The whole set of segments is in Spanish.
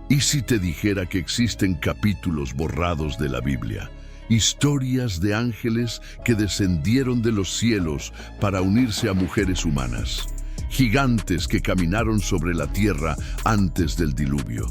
¿Y si te dijera que existen capítulos borrados de la Biblia? Historias de ángeles que descendieron de los cielos para unirse a mujeres humanas. Gigantes que caminaron sobre la tierra antes del diluvio.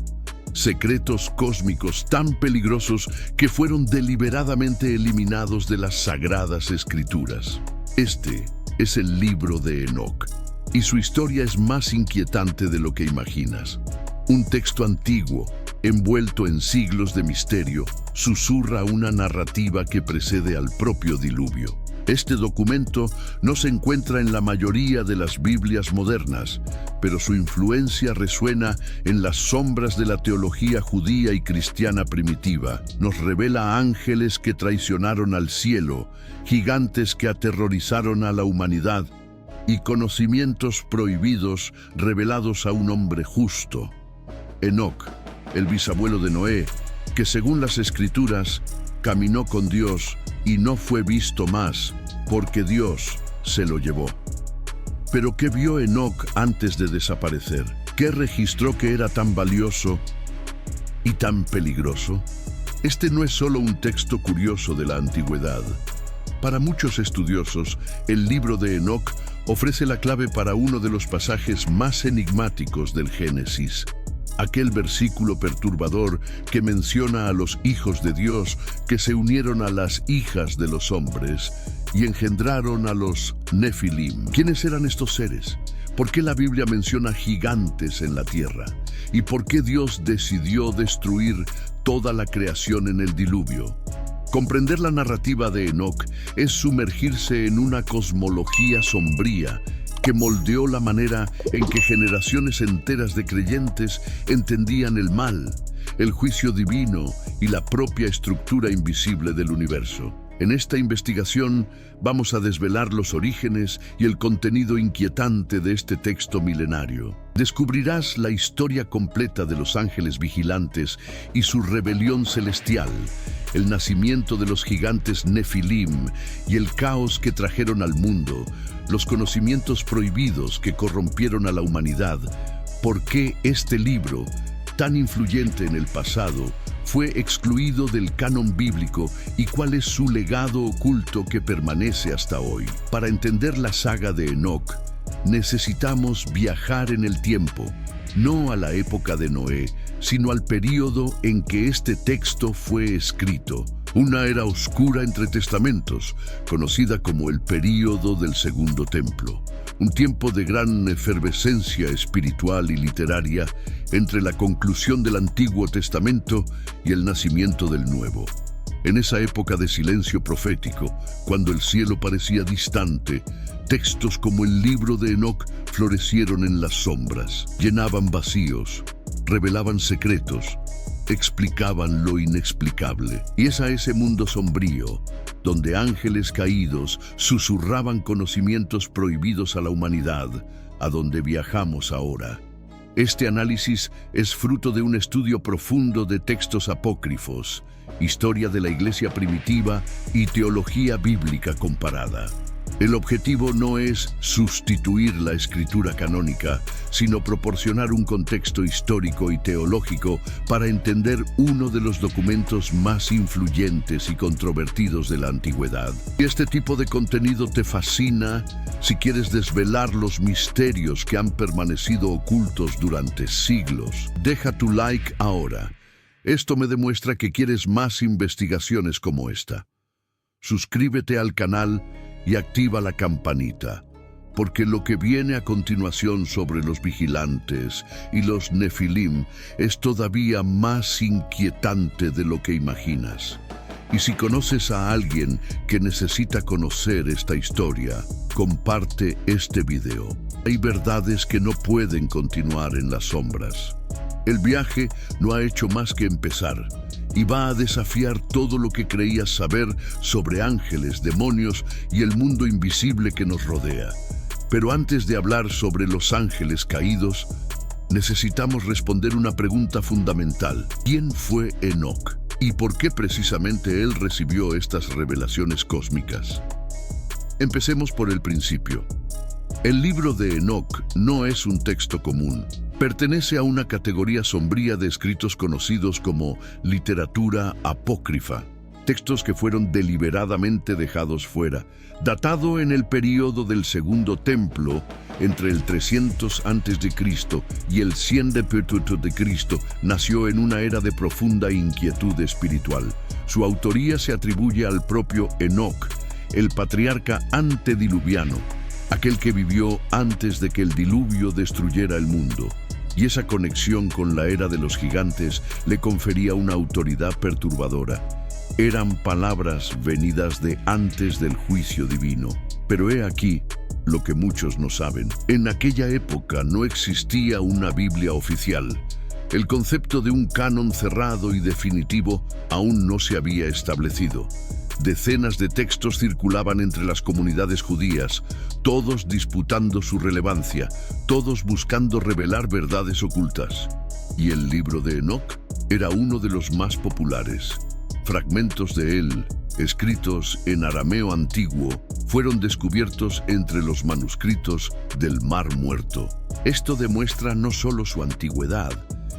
Secretos cósmicos tan peligrosos que fueron deliberadamente eliminados de las sagradas escrituras. Este es el libro de Enoc, y su historia es más inquietante de lo que imaginas. Un texto antiguo, envuelto en siglos de misterio, susurra una narrativa que precede al propio diluvio. Este documento no se encuentra en la mayoría de las Biblias modernas, pero su influencia resuena en las sombras de la teología judía y cristiana primitiva. Nos revela ángeles que traicionaron al cielo, gigantes que aterrorizaron a la humanidad y conocimientos prohibidos revelados a un hombre justo. Enoc, el bisabuelo de Noé, que según las Escrituras caminó con Dios y no fue visto más, porque Dios se lo llevó. Pero ¿qué vio Enoc antes de desaparecer? ¿Qué registró que era tan valioso y tan peligroso? Este no es solo un texto curioso de la antigüedad. Para muchos estudiosos, el libro de Enoc ofrece la clave para uno de los pasajes más enigmáticos del Génesis. Aquel versículo perturbador que menciona a los hijos de Dios que se unieron a las hijas de los hombres y engendraron a los Nefilim. ¿Quiénes eran estos seres? ¿Por qué la Biblia menciona gigantes en la tierra? ¿Y por qué Dios decidió destruir toda la creación en el diluvio? Comprender la narrativa de Enoc es sumergirse en una cosmología sombría que moldeó la manera en que generaciones enteras de creyentes entendían el mal, el juicio divino y la propia estructura invisible del universo. En esta investigación vamos a desvelar los orígenes y el contenido inquietante de este texto milenario. Descubrirás la historia completa de los ángeles vigilantes y su rebelión celestial, el nacimiento de los gigantes Nefilim y el caos que trajeron al mundo, los conocimientos prohibidos que corrompieron a la humanidad, por qué este libro, tan influyente en el pasado, fue excluido del canon bíblico y cuál es su legado oculto que permanece hasta hoy. Para entender la saga de Enoc, necesitamos viajar en el tiempo, no a la época de Noé, sino al período en que este texto fue escrito. Una era oscura entre testamentos, conocida como el período del Segundo Templo. Un tiempo de gran efervescencia espiritual y literaria entre la conclusión del Antiguo Testamento y el nacimiento del Nuevo. En esa época de silencio profético, cuando el cielo parecía distante, textos como el libro de Enoc florecieron en las sombras, llenaban vacíos, revelaban secretos, explicaban lo inexplicable. Y es a ese mundo sombrío, donde ángeles caídos susurraban conocimientos prohibidos a la humanidad, a donde viajamos ahora. Este análisis es fruto de un estudio profundo de textos apócrifos, historia de la iglesia primitiva y teología bíblica comparada. El objetivo no es sustituir la escritura canónica, sino proporcionar un contexto histórico y teológico para entender uno de los documentos más influyentes y controvertidos de la antigüedad. Si este tipo de contenido te fascina, si quieres desvelar los misterios que han permanecido ocultos durante siglos, deja tu like ahora. Esto me demuestra que quieres más investigaciones como esta. Suscríbete al canal y activa la campanita, porque lo que viene a continuación sobre los vigilantes y los Nefilim es todavía más inquietante de lo que imaginas. Y si conoces a alguien que necesita conocer esta historia, comparte este video. Hay verdades que no pueden continuar en las sombras. El viaje no ha hecho más que empezar y va a desafiar todo lo que creías saber sobre ángeles, demonios y el mundo invisible que nos rodea. Pero antes de hablar sobre los ángeles caídos, necesitamos responder una pregunta fundamental. ¿Quién fue Enoc? ¿Y por qué precisamente él recibió estas revelaciones cósmicas? Empecemos por el principio. El libro de Enoc no es un texto común. Pertenece a una categoría sombría de escritos conocidos como literatura apócrifa, textos que fueron deliberadamente dejados fuera. Datado en el período del Segundo Templo, entre el 300 a.C. y el 100 d.C., nació en una era de profunda inquietud espiritual. Su autoría se atribuye al propio Enoc, el patriarca antediluviano, aquel que vivió antes de que el diluvio destruyera el mundo. Y esa conexión con la era de los gigantes le confería una autoridad perturbadora. Eran palabras venidas de antes del juicio divino. Pero he aquí lo que muchos no saben. En aquella época no existía una Biblia oficial. El concepto de un canon cerrado y definitivo aún no se había establecido. Decenas de textos circulaban entre las comunidades judías, todos disputando su relevancia, todos buscando revelar verdades ocultas. Y el libro de Enoc era uno de los más populares. Fragmentos de él, escritos en arameo antiguo, fueron descubiertos entre los manuscritos del Mar Muerto. Esto demuestra no solo su antigüedad,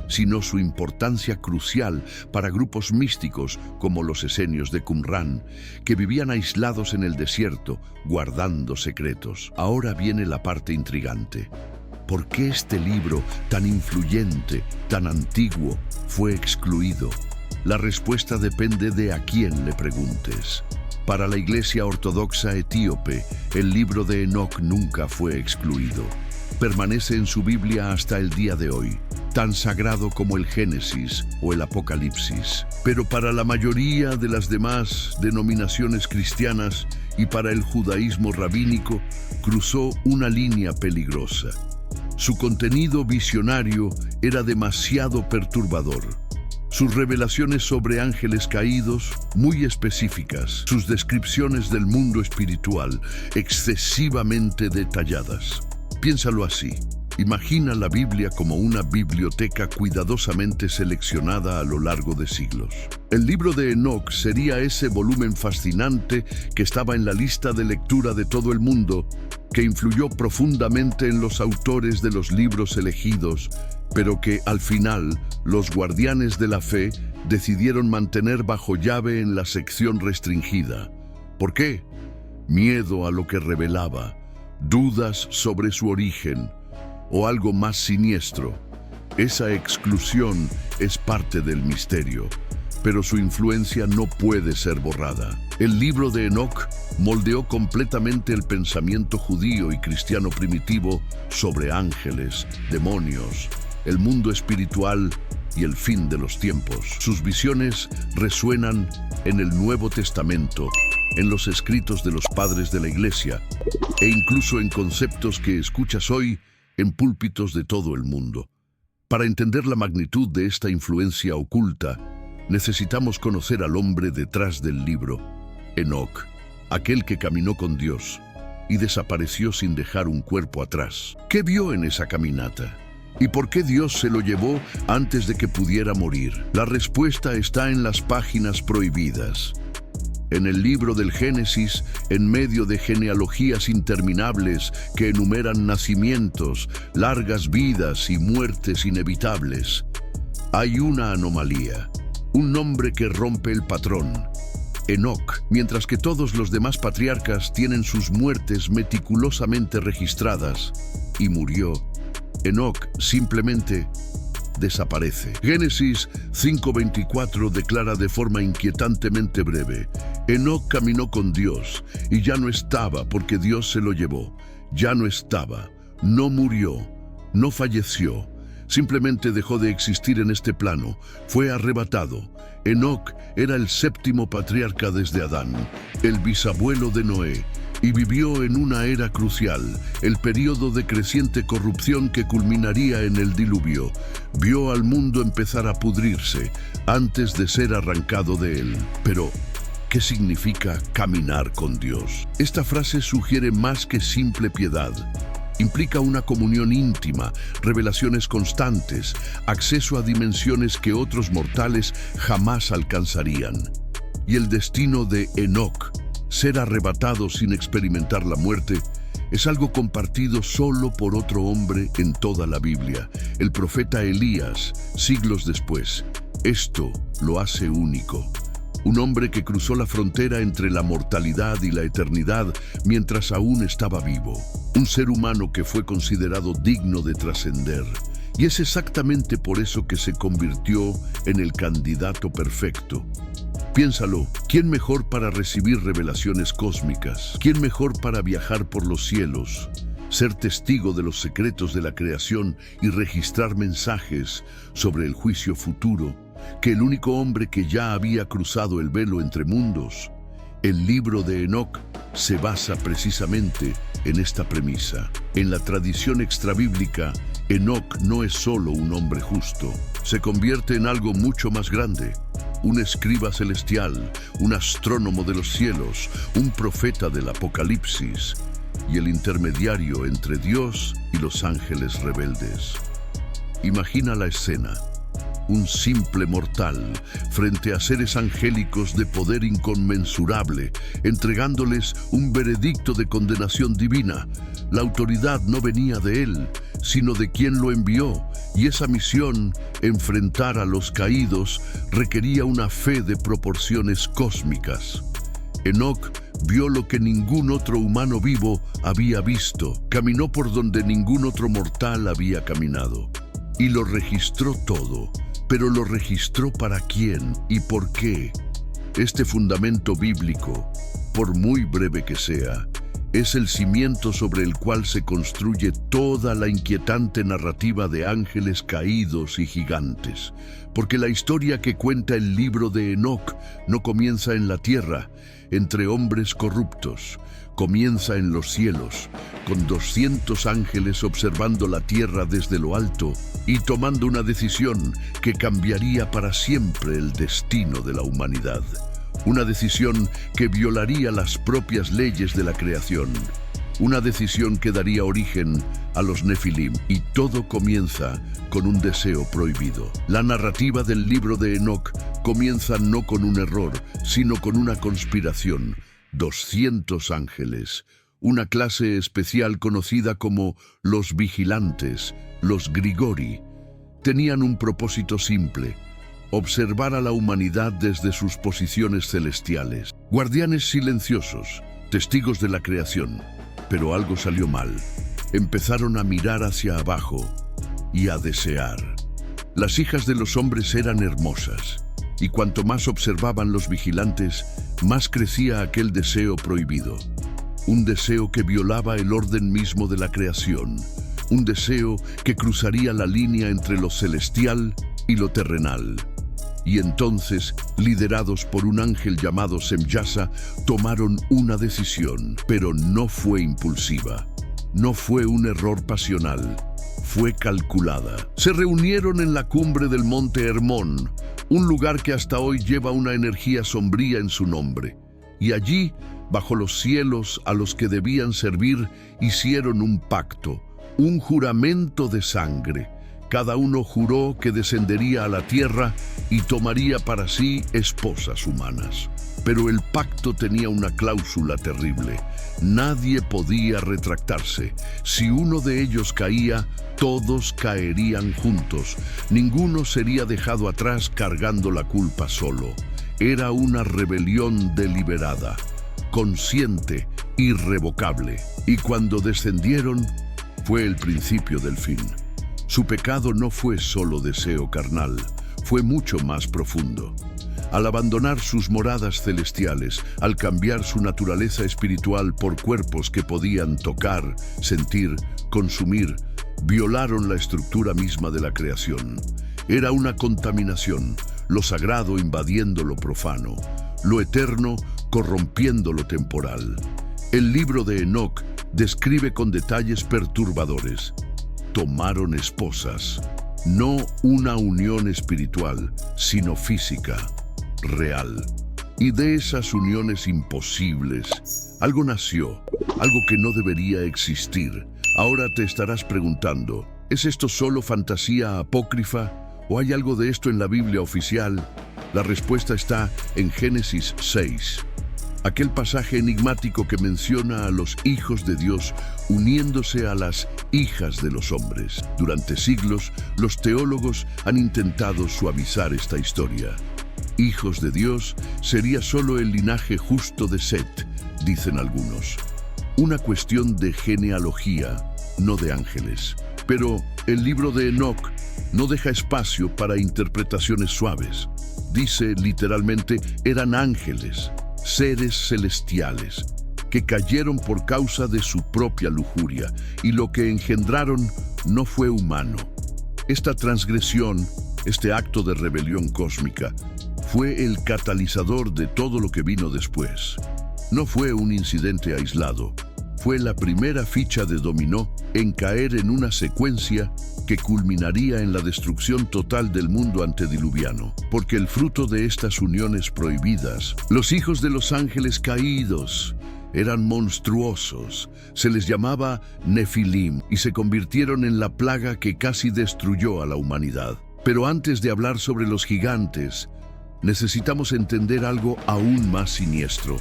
sino su importancia crucial para grupos místicos como los esenios de Qumrán, que vivían aislados en el desierto, guardando secretos. Ahora viene la parte intrigante. ¿Por qué este libro tan influyente, tan antiguo, fue excluido? La respuesta depende de a quién le preguntes. Para la Iglesia Ortodoxa Etíope, el libro de Enoc nunca fue excluido. Permanece en su Biblia hasta el día de hoy, tan sagrado como el Génesis o el Apocalipsis. Pero para la mayoría de las demás denominaciones cristianas y para el judaísmo rabínico, cruzó una línea peligrosa. Su contenido visionario era demasiado perturbador. Sus revelaciones sobre ángeles caídos, muy específicas. Sus descripciones del mundo espiritual, excesivamente detalladas. Piénsalo así. Imagina la Biblia como una biblioteca cuidadosamente seleccionada a lo largo de siglos. El libro de Enoc sería ese volumen fascinante que estaba en la lista de lectura de todo el mundo, que influyó profundamente en los autores de los libros elegidos, pero que al final los guardianes de la fe decidieron mantener bajo llave en la sección restringida. ¿Por qué? Miedo a lo que revelaba, dudas sobre su origen, o algo más siniestro. Esa exclusión es parte del misterio, pero su influencia no puede ser borrada. El libro de Enoc moldeó completamente el pensamiento judío y cristiano primitivo sobre ángeles, demonios, el mundo espiritual y el fin de los tiempos. Sus visiones resuenan en el Nuevo Testamento, en los escritos de los padres de la Iglesia e incluso en conceptos que escuchas hoy en púlpitos de todo el mundo. Para entender la magnitud de esta influencia oculta, necesitamos conocer al hombre detrás del libro, Enoc, aquel que caminó con Dios y desapareció sin dejar un cuerpo atrás. ¿Qué vio en esa caminata? ¿Y por qué Dios se lo llevó antes de que pudiera morir? La respuesta está en las páginas prohibidas. En el libro del Génesis, en medio de genealogías interminables que enumeran nacimientos, largas vidas y muertes inevitables, hay una anomalía, un nombre que rompe el patrón. Enoc, mientras que todos los demás patriarcas tienen sus muertes meticulosamente registradas, y murió, Enoc simplemente desaparece. Génesis 5:24 declara de forma inquietantemente breve: Enoc caminó con Dios y ya no estaba porque Dios se lo llevó. Ya no estaba, no murió, no falleció, simplemente dejó de existir en este plano, fue arrebatado. Enoc era el séptimo patriarca desde Adán, el bisabuelo de Noé, y vivió en una era crucial, el período de creciente corrupción que culminaría en el diluvio. Vio al mundo empezar a pudrirse antes de ser arrancado de él. Pero, ¿qué significa caminar con Dios? Esta frase sugiere más que simple piedad. Implica una comunión íntima, revelaciones constantes, acceso a dimensiones que otros mortales jamás alcanzarían. Y el destino de Enoc, ser arrebatado sin experimentar la muerte, Es algo compartido solo por otro hombre en toda la Biblia, el profeta Elías, siglos después. Esto lo hace único. Un hombre que cruzó la frontera entre la mortalidad y la eternidad mientras aún estaba vivo. Un ser humano que fue considerado digno de trascender. Y es exactamente por eso que se convirtió en el candidato perfecto. Piénsalo, ¿quién mejor para recibir revelaciones cósmicas? ¿Quién mejor para viajar por los cielos, ser testigo de los secretos de la creación y registrar mensajes sobre el juicio futuro, que el único hombre que ya había cruzado el velo entre mundos? El libro de Enoc se basa precisamente en esta premisa. En la tradición extrabíblica, Enoc no es solo un hombre justo, se convierte en algo mucho más grande. Un escriba celestial, un astrónomo de los cielos, un profeta del Apocalipsis y el intermediario entre Dios y los ángeles rebeldes. Imagina la escena. Un simple mortal frente a seres angélicos de poder inconmensurable, entregándoles un veredicto de condenación divina. La autoridad no venía de él, sino de quien lo envió, y esa misión, enfrentar a los caídos, requería una fe de proporciones cósmicas. Enoc vio lo que ningún otro humano vivo había visto, caminó por donde ningún otro mortal había caminado, y lo registró todo. Pero lo registró para quién y por qué. Este fundamento bíblico, por muy breve que sea, es el cimiento sobre el cual se construye toda la inquietante narrativa de ángeles caídos y gigantes. Porque la historia que cuenta el libro de Enoc no comienza en la tierra, entre hombres corruptos. Comienza en los cielos, con 200 ángeles observando la tierra desde lo alto y tomando una decisión que cambiaría para siempre el destino de la humanidad. Una decisión que violaría las propias leyes de la creación. Una decisión que daría origen a los Nefilim. Y todo comienza con un deseo prohibido. La narrativa del libro de Enoc comienza no con un error, sino con una conspiración. 200 ángeles, una clase especial conocida como los vigilantes, los Grigori, tenían un propósito simple: observar a la humanidad desde sus posiciones celestiales. Guardianes silenciosos, testigos de la creación. Pero algo salió mal. Empezaron a mirar hacia abajo y a desear. Las hijas de los hombres eran hermosas, y cuanto más observaban los vigilantes, más crecía aquel deseo prohibido. Un deseo que violaba el orden mismo de la creación. Un deseo que cruzaría la línea entre lo celestial y lo terrenal. Y entonces, liderados por un ángel llamado Semyasa, tomaron una decisión, pero no fue impulsiva. No fue un error pasional, fue calculada. Se reunieron en la cumbre del monte Hermón, un lugar que hasta hoy lleva una energía sombría en su nombre. Y allí, bajo los cielos a los que debían servir, hicieron un pacto, un juramento de sangre. Cada uno juró que descendería a la tierra y tomaría para sí esposas humanas. Pero el pacto tenía una cláusula terrible. Nadie podía retractarse. Si uno de ellos caía, todos caerían juntos. Ninguno sería dejado atrás cargando la culpa solo. Era una rebelión deliberada, consciente, irrevocable. Y cuando descendieron, fue el principio del fin. Su pecado no fue solo deseo carnal, fue mucho más profundo. Al abandonar sus moradas celestiales, al cambiar su naturaleza espiritual por cuerpos que podían tocar, sentir, consumir, violaron la estructura misma de la creación. Era una contaminación, lo sagrado invadiendo lo profano, lo eterno corrompiendo lo temporal. El libro de Enoc describe con detalles perturbadores. Tomaron esposas, no una unión espiritual, sino física, real. Y de esas uniones imposibles, algo nació, algo que no debería existir. Ahora te estarás preguntando, ¿es esto solo fantasía apócrifa o hay algo de esto en la Biblia oficial? La respuesta está en Génesis 6. aquel pasaje enigmático que menciona a los hijos de Dios uniéndose a las hijas de los hombres. Durante siglos, los teólogos han intentado suavizar esta historia. Hijos de Dios sería solo el linaje justo de Set, dicen algunos. Una cuestión de genealogía, no de ángeles. Pero el libro de Enoc no deja espacio para interpretaciones suaves. Dice literalmente, eran ángeles, seres celestiales, que cayeron por causa de su propia lujuria, y lo que engendraron no fue humano. Esta transgresión, este acto de rebelión cósmica, fue el catalizador de todo lo que vino después. No fue un incidente aislado, fue la primera ficha de dominó en caer en una secuencia que culminaría en la destrucción total del mundo antediluviano, porque el fruto de estas uniones prohibidas, los hijos de los ángeles caídos, eran monstruosos, se les llamaba Nefilim y se convirtieron en la plaga que casi destruyó a la humanidad. Pero antes de hablar sobre los gigantes, necesitamos entender algo aún más siniestro.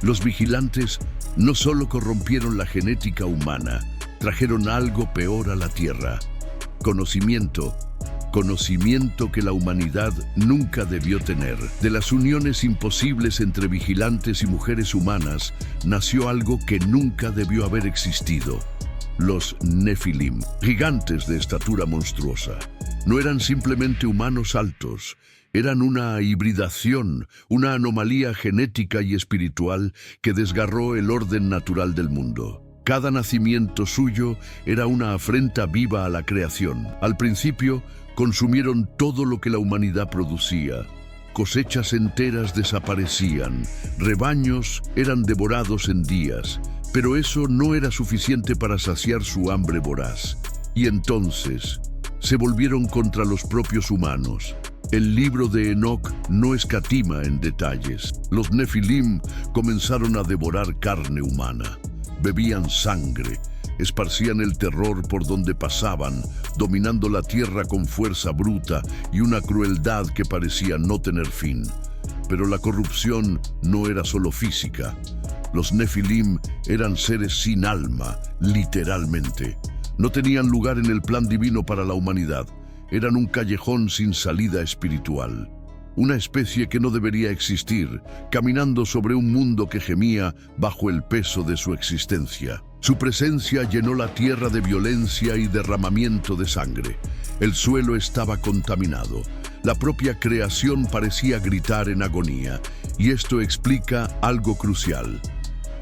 Los vigilantes no solo corrompieron la genética humana, trajeron algo peor a la tierra. Conocimiento que la humanidad nunca debió tener. De las uniones imposibles entre vigilantes y mujeres humanas, nació algo que nunca debió haber existido. Los Nefilim, gigantes de estatura monstruosa. No eran simplemente humanos altos, eran una hibridación, una anomalía genética y espiritual que desgarró el orden natural del mundo. Cada nacimiento suyo era una afrenta viva a la creación. Al principio, consumieron todo lo que la humanidad producía. Cosechas enteras desaparecían, rebaños eran devorados en días, pero eso no era suficiente para saciar su hambre voraz. Y entonces, se volvieron contra los propios humanos. El libro de Enoc no escatima en detalles. Los Nefilim comenzaron a devorar carne humana. Bebían sangre, esparcían el terror por donde pasaban, dominando la tierra con fuerza bruta y una crueldad que parecía no tener fin. Pero la corrupción no era solo física. Los Nefilim eran seres sin alma, literalmente. No tenían lugar en el plan divino para la humanidad. Eran un callejón sin salida espiritual. Una especie que no debería existir, caminando sobre un mundo que gemía bajo el peso de su existencia. Su presencia llenó la tierra de violencia y derramamiento de sangre. El suelo estaba contaminado. La propia creación parecía gritar en agonía. Y esto explica algo crucial.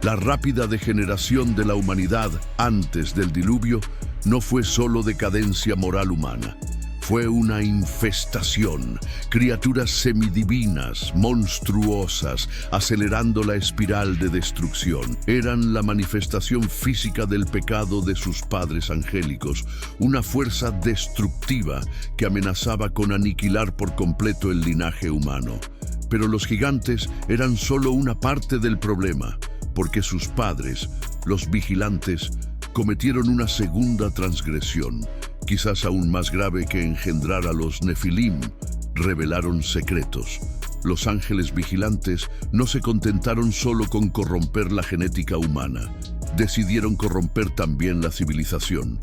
La rápida degeneración de la humanidad antes del diluvio no fue solo decadencia moral humana. Fue una infestación, criaturas semidivinas, monstruosas, acelerando la espiral de destrucción. Eran la manifestación física del pecado de sus padres angélicos, una fuerza destructiva que amenazaba con aniquilar por completo el linaje humano. Pero los gigantes eran solo una parte del problema, porque sus padres, los vigilantes, cometieron una segunda transgresión, quizás aún más grave que engendrar a los Nefilim. Revelaron secretos. Los ángeles vigilantes no se contentaron solo con corromper la genética humana, decidieron corromper también la civilización.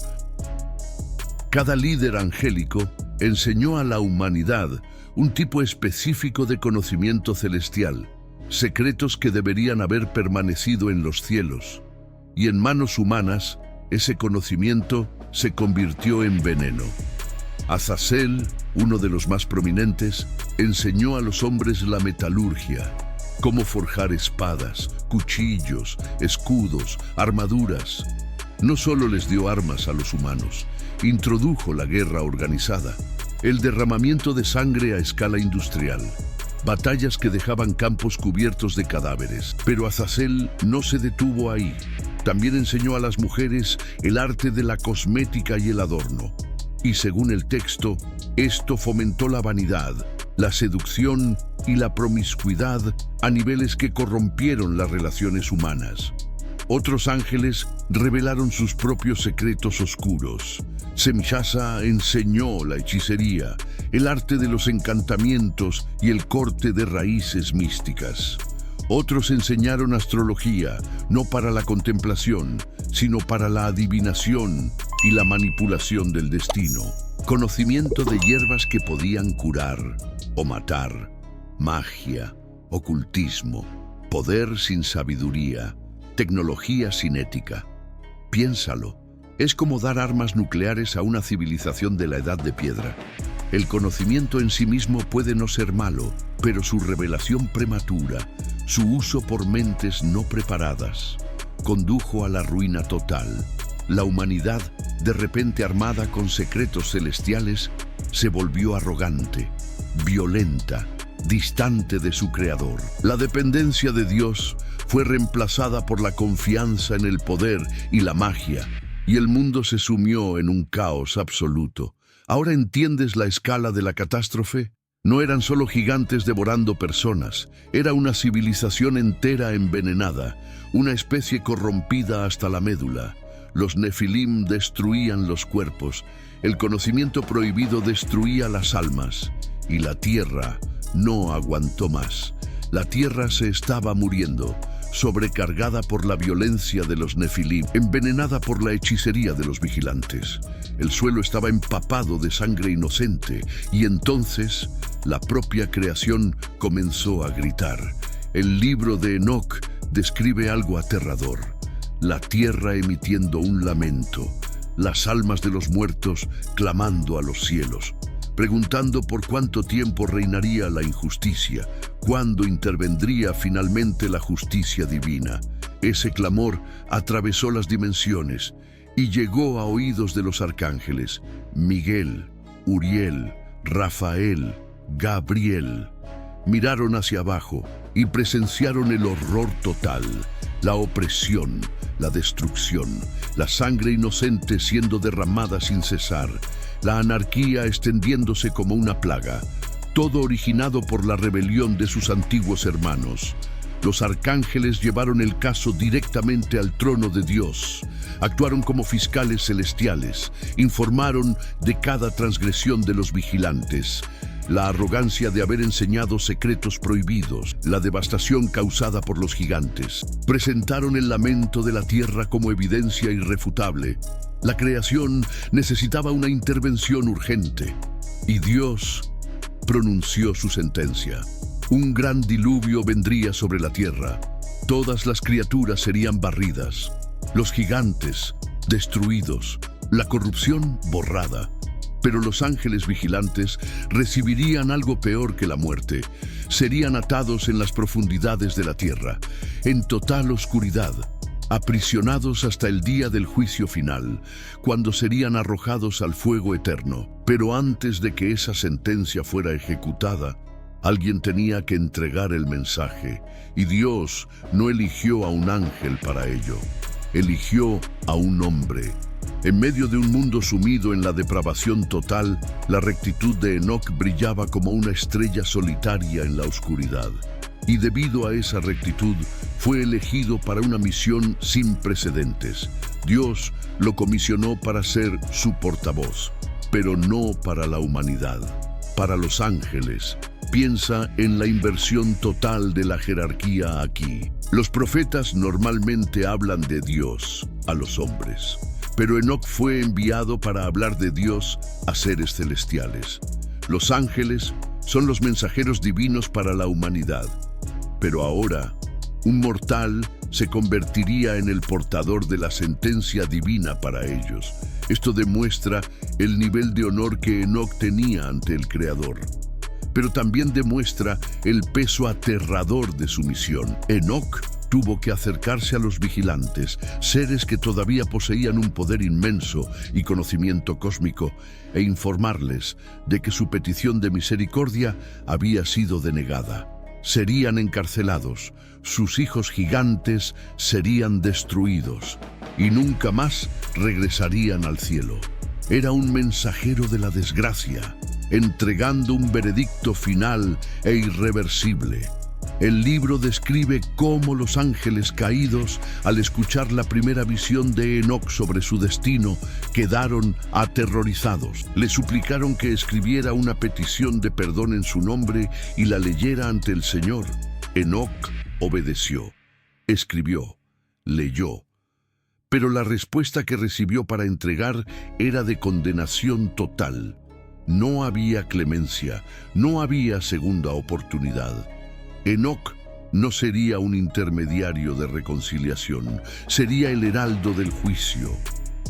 Cada líder angélico enseñó a la humanidad un tipo específico de conocimiento celestial, secretos que deberían haber permanecido en los cielos. Y en manos humanas, ese conocimiento se convirtió en veneno. Azazel, uno de los más prominentes, enseñó a los hombres la metalurgia, cómo forjar espadas, cuchillos, escudos, armaduras. No solo les dio armas a los humanos, introdujo la guerra organizada, el derramamiento de sangre a escala industrial, batallas que dejaban campos cubiertos de cadáveres. Pero Azazel no se detuvo ahí. También enseñó a las mujeres el arte de la cosmética y el adorno. Y según el texto, esto fomentó la vanidad, la seducción y la promiscuidad a niveles que corrompieron las relaciones humanas. Otros ángeles revelaron sus propios secretos oscuros. Semishasa enseñó la hechicería, el arte de los encantamientos y el corte de raíces místicas. Otros enseñaron astrología, no para la contemplación, sino para la adivinación y la manipulación del destino. Conocimiento de hierbas que podían curar o matar, magia, ocultismo, poder sin sabiduría, tecnología sin ética. Piénsalo, es como dar armas nucleares a una civilización de la Edad de Piedra. El conocimiento en sí mismo puede no ser malo, pero su revelación prematura, su uso por mentes no preparadas, condujo a la ruina total. La humanidad, de repente armada con secretos celestiales, se volvió arrogante, violenta, distante de su creador. La dependencia de Dios fue reemplazada por la confianza en el poder y la magia, y el mundo se sumió en un caos absoluto. ¿Ahora entiendes la escala de la catástrofe? No eran solo gigantes devorando personas, era una civilización entera envenenada, una especie corrompida hasta la médula. Los nefilim destruían los cuerpos, el conocimiento prohibido destruía las almas, y la tierra no aguantó más. La tierra se estaba muriendo, sobrecargada por la violencia de los nefilim, envenenada por la hechicería de los vigilantes. El suelo estaba empapado de sangre inocente, y entonces la propia creación comenzó a gritar. El libro de Enoc describe algo aterrador. La tierra emitiendo un lamento, las almas de los muertos clamando a los cielos, preguntando por cuánto tiempo reinaría la injusticia, cuándo intervendría finalmente la justicia divina. Ese clamor atravesó las dimensiones y llegó a oídos de los arcángeles, Miguel, Uriel, Rafael, Gabriel. Miraron hacia abajo y presenciaron el horror total, la opresión, la destrucción, la sangre inocente siendo derramada sin cesar, la anarquía extendiéndose como una plaga, todo originado por la rebelión de sus antiguos hermanos. Los arcángeles llevaron el caso directamente al trono de Dios, actuaron como fiscales celestiales, informaron de cada transgresión de los vigilantes, la arrogancia de haber enseñado secretos prohibidos, la devastación causada por los gigantes. Presentaron el lamento de la tierra como evidencia irrefutable. La creación necesitaba una intervención urgente, y Dios pronunció su sentencia. Un gran diluvio vendría sobre la tierra. Todas las criaturas serían barridas, los gigantes destruidos, la corrupción borrada. Pero los ángeles vigilantes recibirían algo peor que la muerte. Serían atados en las profundidades de la tierra, en total oscuridad, aprisionados hasta el día del juicio final, cuando serían arrojados al fuego eterno. Pero antes de que esa sentencia fuera ejecutada, alguien tenía que entregar el mensaje, y Dios no eligió a un ángel para ello. Eligió a un hombre. En medio de un mundo sumido en la depravación total, la rectitud de Enoc brillaba como una estrella solitaria en la oscuridad. Y debido a esa rectitud, fue elegido para una misión sin precedentes. Dios lo comisionó para ser su portavoz, pero no para la humanidad, para los ángeles. Piensa en la inversión total de la jerarquía aquí. Los profetas normalmente hablan de Dios a los hombres, pero Enoc fue enviado para hablar de Dios a seres celestiales. Los ángeles son los mensajeros divinos para la humanidad, pero ahora un mortal se convertiría en el portador de la sentencia divina para ellos. Esto demuestra el nivel de honor que Enoc tenía ante el Creador, pero también demuestra el peso aterrador de su misión. Enoc tuvo que acercarse a los vigilantes, seres que todavía poseían un poder inmenso y conocimiento cósmico, e informarles de que su petición de misericordia había sido denegada. Serían encarcelados, sus hijos gigantes serían destruidos, y nunca más regresarían al cielo. Era un mensajero de la desgracia, entregando un veredicto final e irreversible. El libro describe cómo los ángeles caídos, al escuchar la primera visión de Enoc sobre su destino, quedaron aterrorizados. Le suplicaron que escribiera una petición de perdón en su nombre y la leyera ante el Señor. Enoc obedeció, escribió, leyó. Pero la respuesta que recibió para entregar era de condenación total. No había clemencia, no había segunda oportunidad. Enoc no sería un intermediario de reconciliación, sería el heraldo del juicio.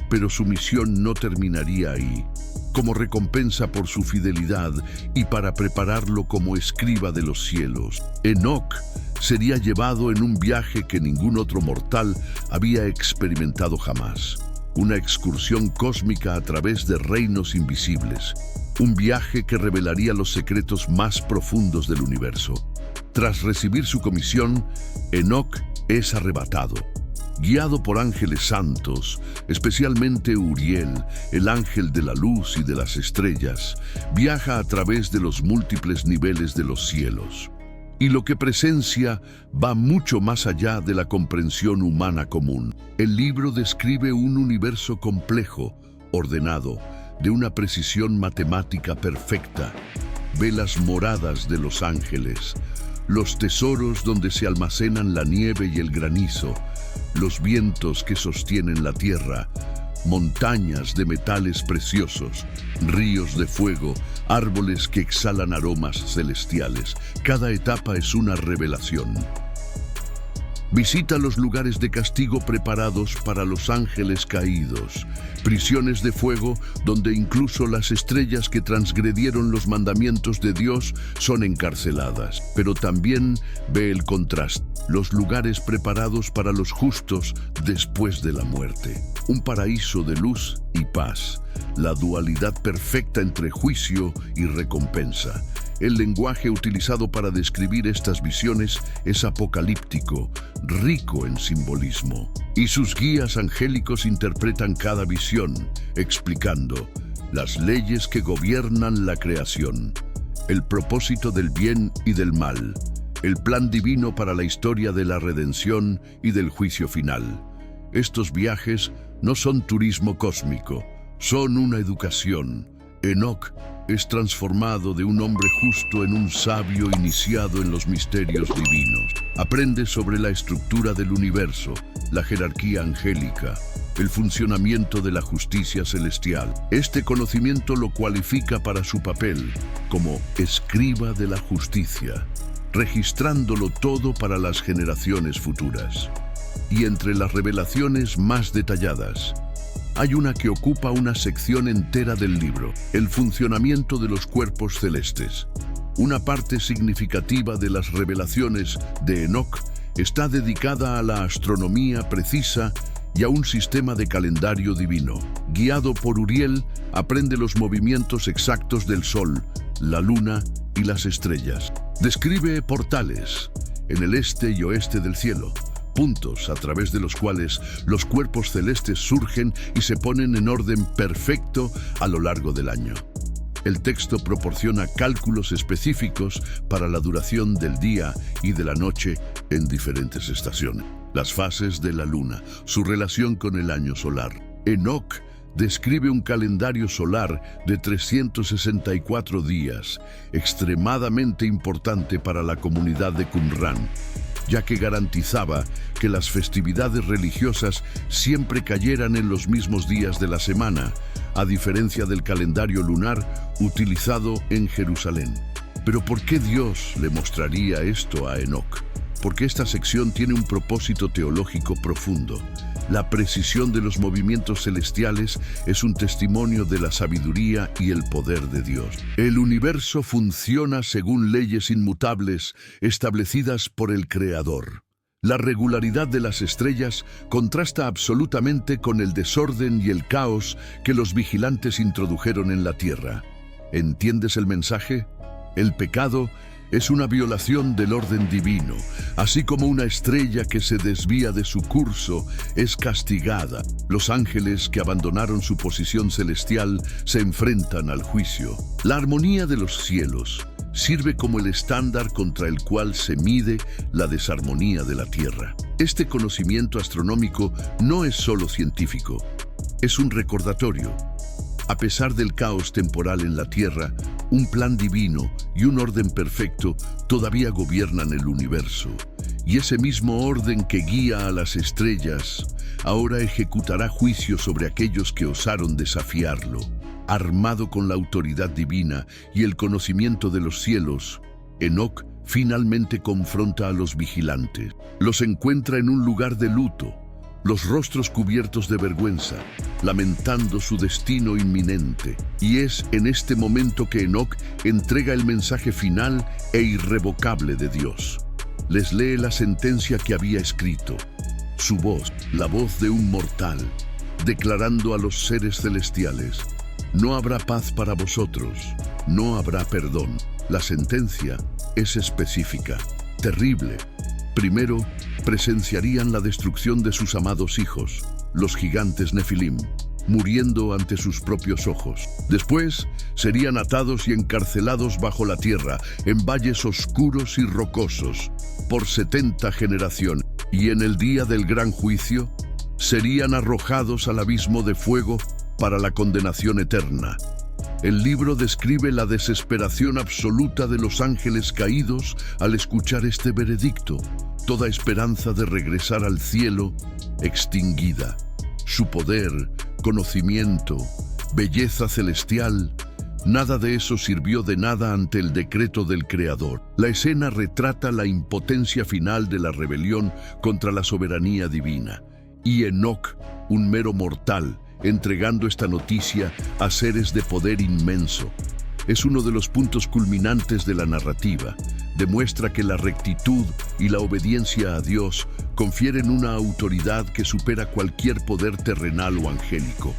Pero su misión no terminaría ahí. Como recompensa por su fidelidad y para prepararlo como escriba de los cielos, Enoc sería llevado en un viaje que ningún otro mortal había experimentado jamás. Una excursión cósmica a través de reinos invisibles. Un viaje que revelaría los secretos más profundos del universo. Tras recibir su comisión, Enoc es arrebatado. Guiado por ángeles santos, especialmente Uriel, el ángel de la luz y de las estrellas, viaja a través de los múltiples niveles de los cielos. Y lo que presencia va mucho más allá de la comprensión humana común. El libro describe un universo complejo, ordenado, de una precisión matemática perfecta. Ve las moradas de los ángeles, los tesoros donde se almacenan la nieve y el granizo, los vientos que sostienen la tierra, montañas de metales preciosos, ríos de fuego, árboles que exhalan aromas celestiales. Cada etapa es una revelación. Visita los lugares de castigo preparados para los ángeles caídos, prisiones de fuego donde incluso las estrellas que transgredieron los mandamientos de Dios son encarceladas. Pero también ve el contraste, los lugares preparados para los justos después de la muerte. Un paraíso de luz y paz, la dualidad perfecta entre juicio y recompensa. El lenguaje utilizado para describir estas visiones es apocalíptico, rico en simbolismo. Y sus guías angélicos interpretan cada visión, explicando las leyes que gobiernan la creación, el propósito del bien y del mal, el plan divino para la historia de la redención y del juicio final. Estos viajes no son turismo cósmico, son una educación. Enoc es transformado de un hombre justo en un sabio iniciado en los misterios divinos. Aprende sobre la estructura del universo, la jerarquía angélica, el funcionamiento de la justicia celestial. Este conocimiento lo cualifica para su papel como escriba de la justicia, registrándolo todo para las generaciones futuras. Y entre las revelaciones más detalladas, hay una que ocupa una sección entera del libro, el funcionamiento de los cuerpos celestes. Una parte significativa de las revelaciones de Enoc está dedicada a la astronomía precisa y a un sistema de calendario divino. Guiado por Uriel, aprende los movimientos exactos del Sol, la Luna y las estrellas. Describe portales en el este y oeste del cielo, puntos a través de los cuales los cuerpos celestes surgen y se ponen en orden perfecto a lo largo del año. El texto proporciona cálculos específicos para la duración del día y de la noche en diferentes estaciones. Las fases de la luna, su relación con el año solar. Enoc describe un calendario solar de 364 días, extremadamente importante para la comunidad de Qumran, ya que garantizaba que las festividades religiosas siempre cayeran en los mismos días de la semana, a diferencia del calendario lunar utilizado en Jerusalén. Pero ¿por qué Dios le mostraría esto a Enoc? Porque esta sección tiene un propósito teológico profundo. La precisión de los movimientos celestiales es un testimonio de la sabiduría y el poder de Dios. El universo funciona según leyes inmutables establecidas por el Creador. La regularidad de las estrellas contrasta absolutamente con el desorden y el caos que los vigilantes introdujeron en la Tierra. ¿Entiendes el mensaje? El pecado es una violación del orden divino, así como una estrella que se desvía de su curso es castigada. Los ángeles que abandonaron su posición celestial se enfrentan al juicio. La armonía de los cielos sirve como el estándar contra el cual se mide la desarmonía de la Tierra. Este conocimiento astronómico no es solo científico, es un recordatorio. A pesar del caos temporal en la Tierra, un plan divino y un orden perfecto todavía gobiernan el universo. Y ese mismo orden que guía a las estrellas, ahora ejecutará juicio sobre aquellos que osaron desafiarlo. Armado con la autoridad divina y el conocimiento de los cielos, Enoc finalmente confronta a los vigilantes. Los encuentra en un lugar de luto, los rostros cubiertos de vergüenza, lamentando su destino inminente. Y es en este momento que Enoc entrega el mensaje final e irrevocable de Dios. Les lee la sentencia que había escrito. Su voz, la voz de un mortal, declarando a los seres celestiales: no habrá paz para vosotros, no habrá perdón. La sentencia es específica, terrible. Primero, presenciarían la destrucción de sus amados hijos, los gigantes Nefilim, muriendo ante sus propios ojos. Después, serían atados y encarcelados bajo la tierra, en valles oscuros y rocosos, por 70 generaciones. Y en el día del gran juicio, serían arrojados al abismo de fuego para la condenación eterna. El libro describe la desesperación absoluta de los ángeles caídos al escuchar este veredicto, toda esperanza de regresar al cielo extinguida. Su poder, conocimiento, belleza celestial, nada de eso sirvió de nada ante el decreto del Creador. La escena retrata la impotencia final de la rebelión contra la soberanía divina. Y Enoc, un mero mortal, entregando esta noticia a seres de poder inmenso. Es uno de los puntos culminantes de la narrativa. Demuestra que la rectitud y la obediencia a Dios confieren una autoridad que supera cualquier poder terrenal o angélico.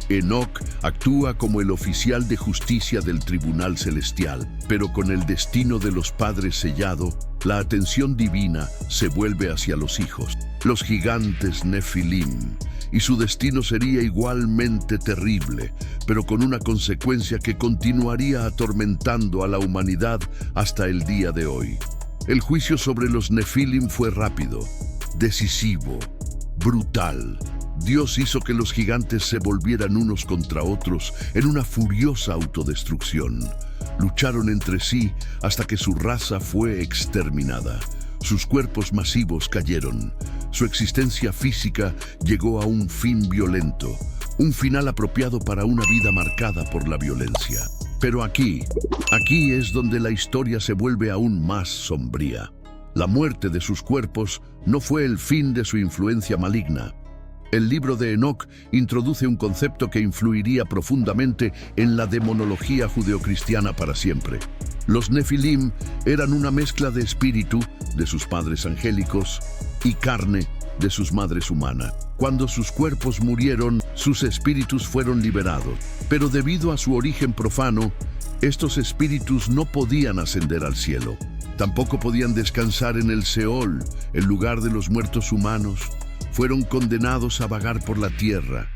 Enoc actúa como el oficial de justicia del tribunal celestial, pero con el destino de los padres sellado, la atención divina se vuelve hacia los hijos, los gigantes Nefilim, y su destino sería igualmente terrible, pero con una consecuencia que continuaría atormentando a la humanidad hasta el día de hoy. El juicio sobre los Nefilim fue rápido, decisivo, brutal. Dios hizo que los gigantes se volvieran unos contra otros en una furiosa autodestrucción. Lucharon entre sí hasta que su raza fue exterminada. Sus cuerpos masivos cayeron. Su existencia física llegó a un fin violento, un final apropiado para una vida marcada por la violencia. Pero aquí es donde la historia se vuelve aún más sombría. La muerte de sus cuerpos no fue el fin de su influencia maligna. El libro de Enoc introduce un concepto que influiría profundamente en la demonología judeocristiana para siempre. Los Nefilim eran una mezcla de espíritu, de sus padres angélicos, y carne, de sus madres humanas. Cuando sus cuerpos murieron, sus espíritus fueron liberados. Pero debido a su origen profano, estos espíritus no podían ascender al cielo. Tampoco podían descansar en el Seol, el lugar de los muertos humanos. Fueron condenados a vagar por la tierra,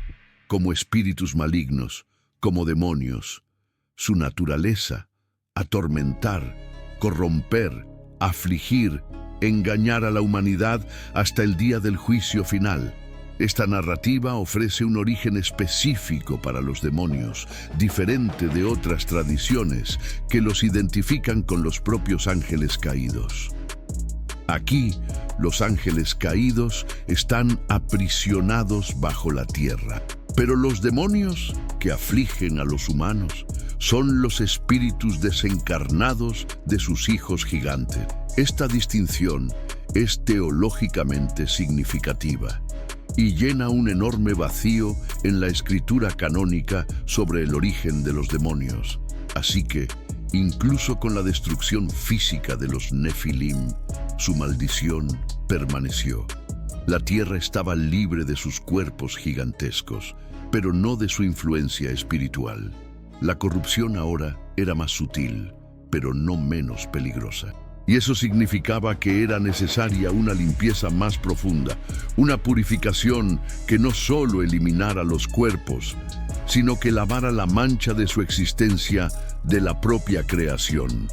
como espíritus malignos, como demonios. Su naturaleza: atormentar, corromper, afligir, engañar a la humanidad hasta el día del juicio final. Esta narrativa ofrece un origen específico para los demonios, diferente de otras tradiciones que los identifican con los propios ángeles caídos. Aquí, los ángeles caídos están aprisionados bajo la tierra. Pero los demonios que afligen a los humanos son los espíritus desencarnados de sus hijos gigantes. Esta distinción es teológicamente significativa y llena un enorme vacío en la escritura canónica sobre el origen de los demonios. Así que, incluso con la destrucción física de los Nefilim, su maldición permaneció. La tierra estaba libre de sus cuerpos gigantescos, pero no de su influencia espiritual. La corrupción ahora era más sutil, pero no menos peligrosa. Y eso significaba que era necesaria una limpieza más profunda, una purificación que no solo eliminara los cuerpos, sino que lavara la mancha de su existencia de la propia creación.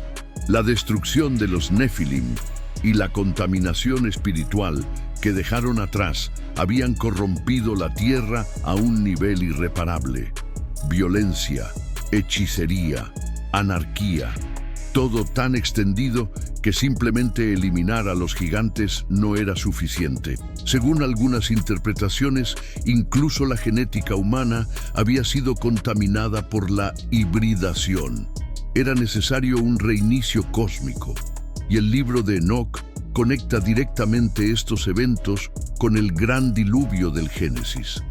La destrucción de los Nefilim y la contaminación espiritual que dejaron atrás habían corrompido la tierra a un nivel irreparable. Violencia, hechicería, anarquía, todo tan extendido que simplemente eliminar a los gigantes no era suficiente. Según algunas interpretaciones, incluso la genética humana había sido contaminada por la hibridación. Era necesario un reinicio cósmico, y el libro de Enoc conecta directamente estos eventos con el gran diluvio del Génesis.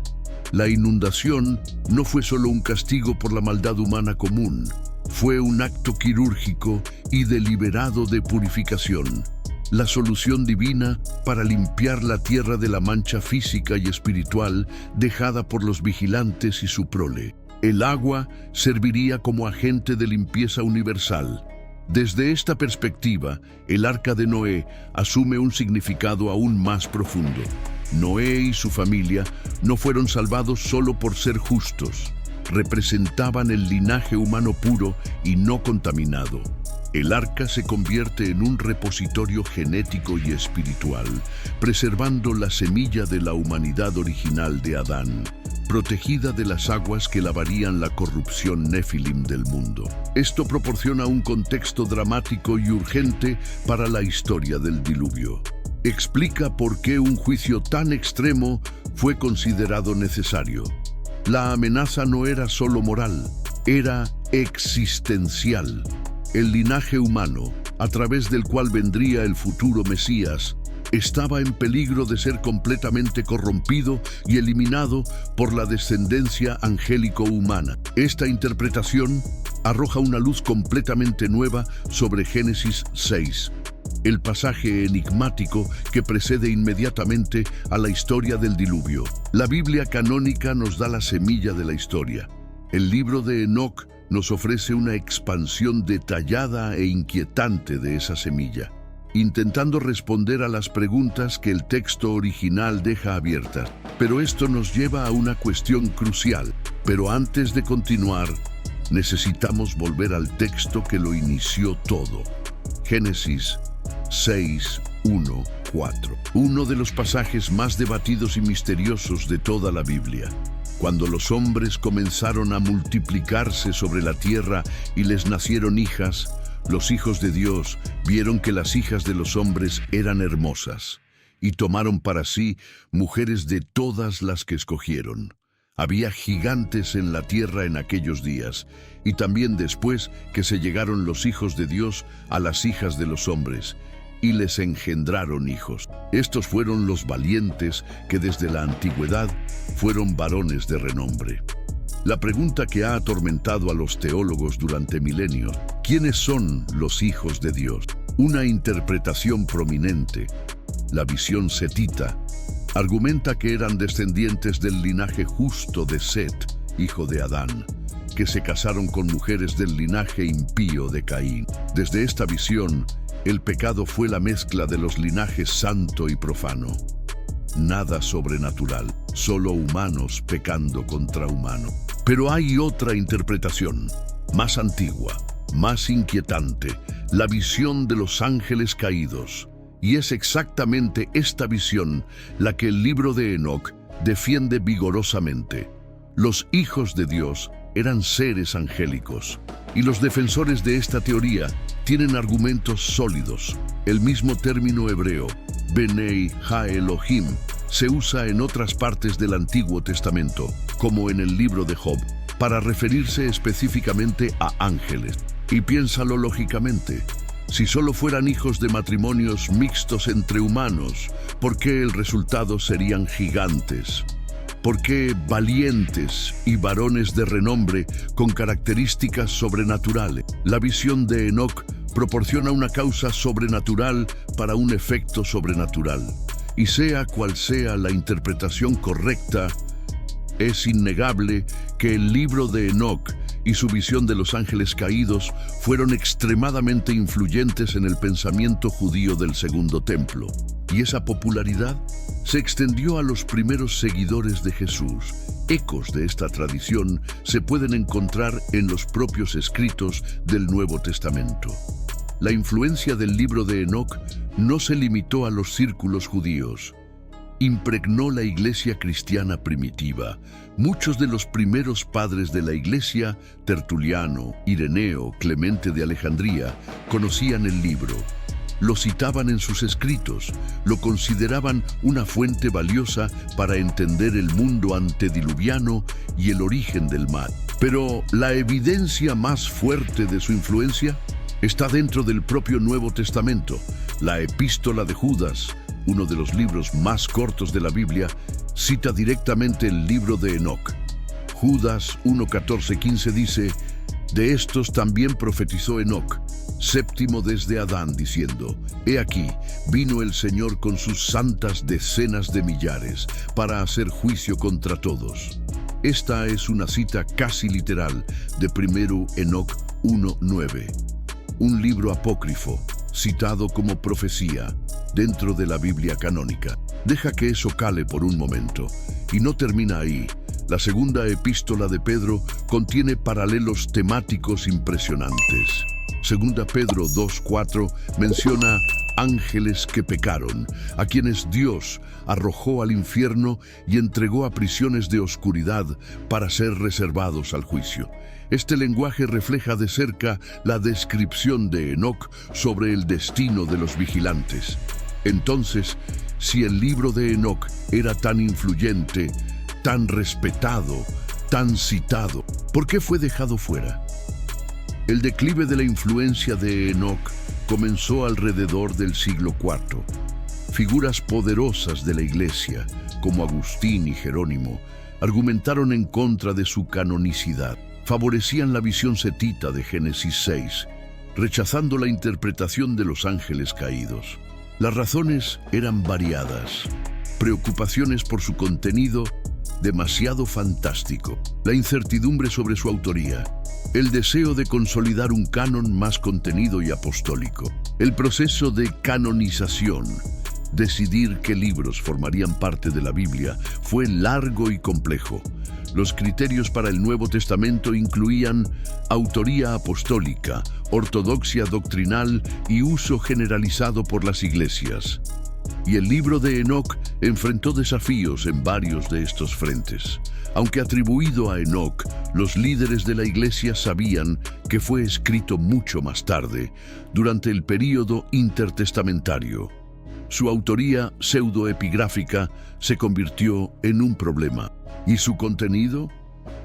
La inundación no fue solo un castigo por la maldad humana común, fue un acto quirúrgico y deliberado de purificación, la solución divina para limpiar la tierra de la mancha física y espiritual dejada por los vigilantes y su prole. El agua serviría como agente de limpieza universal. Desde esta perspectiva, el Arca de Noé asume un significado aún más profundo. Noé y su familia no fueron salvados solo por ser justos. Representaban el linaje humano puro y no contaminado. El arca se convierte en un repositorio genético y espiritual, preservando la semilla de la humanidad original de Adán, protegida de las aguas que lavarían la corrupción nefilim del mundo. Esto proporciona un contexto dramático y urgente para la historia del diluvio. Explica por qué un juicio tan extremo fue considerado necesario. La amenaza no era solo moral, era existencial. El linaje humano, a través del cual vendría el futuro Mesías, estaba en peligro de ser completamente corrompido y eliminado por la descendencia angélico-humana. Esta interpretación arroja una luz completamente nueva sobre Génesis 6, el pasaje enigmático que precede inmediatamente a la historia del diluvio. La Biblia canónica nos da la semilla de la historia. El libro de Enoc nos ofrece una expansión detallada e inquietante de esa semilla, intentando responder a las preguntas que el texto original deja abiertas. Pero esto nos lleva a una cuestión crucial. Pero antes de continuar, necesitamos volver al texto que lo inició todo. Génesis 6, 1, 4. Uno de los pasajes más debatidos y misteriosos de toda la Biblia. Cuando los hombres comenzaron a multiplicarse sobre la tierra y les nacieron hijas, los hijos de Dios vieron que las hijas de los hombres eran hermosas, y tomaron para sí mujeres de todas las que escogieron. Había gigantes en la tierra en aquellos días, y también después que se llegaron los hijos de Dios a las hijas de los hombres, y les engendraron hijos. Estos fueron los valientes que desde la antigüedad fueron varones de renombre. La pregunta que ha atormentado a los teólogos durante milenios: ¿quiénes son los hijos de Dios? Una interpretación prominente, la visión setita, argumenta que eran descendientes del linaje justo de Set, hijo de Adán, que se casaron con mujeres del linaje impío de Caín. Desde esta visión, el pecado fue la mezcla de los linajes santo y profano. Nada sobrenatural, solo humanos pecando contra humano. Pero hay otra interpretación, más antigua, más inquietante, la visión de los ángeles caídos. Y es exactamente esta visión la que el libro de Enoc defiende vigorosamente. Los hijos de Dios eran seres angélicos, y los defensores de esta teoría tienen argumentos sólidos. El mismo término hebreo, Benei Ha-Elohim, se usa en otras partes del Antiguo Testamento, como en el libro de Job, para referirse específicamente a ángeles. Y piénsalo lógicamente. Si solo fueran hijos de matrimonios mixtos entre humanos, ¿por qué el resultado serían gigantes? ¿Por qué valientes y varones de renombre con características sobrenaturales? La visión de Enoc proporciona una causa sobrenatural para un efecto sobrenatural. Y sea cual sea la interpretación correcta, es innegable que el libro de Enoc y su visión de los ángeles caídos fueron extremadamente influyentes en el pensamiento judío del Segundo Templo. Y esa popularidad se extendió a los primeros seguidores de Jesús. Ecos de esta tradición se pueden encontrar en los propios escritos del Nuevo Testamento. La influencia del libro de Enoc no se limitó a los círculos judíos. Impregnó la iglesia cristiana primitiva. Muchos de los primeros padres de la iglesia, Tertuliano, Ireneo, Clemente de Alejandría, conocían el libro. lo citaban en sus escritos, lo consideraban una fuente valiosa para entender el mundo antediluviano y el origen del mal. Pero la evidencia más fuerte de su influencia está dentro del propio Nuevo Testamento. La Epístola de Judas, uno de los libros más cortos de la Biblia, cita directamente el libro de Enoc. Judas 1:14-15 dice: de estos también profetizó Enoc, séptimo desde Adán, diciendo: he aquí, vino el Señor con sus santas decenas de millares para hacer juicio contra todos. Esta es una cita casi literal de 1 Enoc 1:9, un libro apócrifo citado como profecía dentro de la Biblia canónica. Deja que eso cale por un momento, y no termina ahí. La segunda epístola de Pedro contiene paralelos temáticos impresionantes. Segunda Pedro 2:4 menciona ángeles que pecaron, a quienes Dios arrojó al infierno y entregó a prisiones de oscuridad para ser reservados al juicio. Este lenguaje refleja de cerca la descripción de Enoc sobre el destino de los vigilantes. Entonces, si el libro de Enoc era tan influyente, tan respetado, tan citado, ¿por qué fue dejado fuera? El declive de la influencia de Enoc comenzó alrededor del siglo IV. Figuras poderosas de la Iglesia, como Agustín y Jerónimo, argumentaron en contra de su canonicidad. Favorecían la visión setita de Génesis 6, rechazando la interpretación de los ángeles caídos. Las razones eran variadas: preocupaciones por su contenido demasiado fantástico, la incertidumbre sobre su autoría, el deseo de consolidar un canon más contenido y apostólico. El proceso de canonización, decidir qué libros formarían parte de la Biblia, fue largo y complejo. Los criterios para el Nuevo Testamento incluían autoría apostólica, ortodoxia doctrinal y uso generalizado por las iglesias. Y el libro de Enoc enfrentó desafíos en varios de estos frentes. Aunque atribuido a Enoc, los líderes de la iglesia sabían que fue escrito mucho más tarde, durante el período intertestamentario. Su autoría pseudoepigráfica se convirtió en un problema. ¿Y su contenido?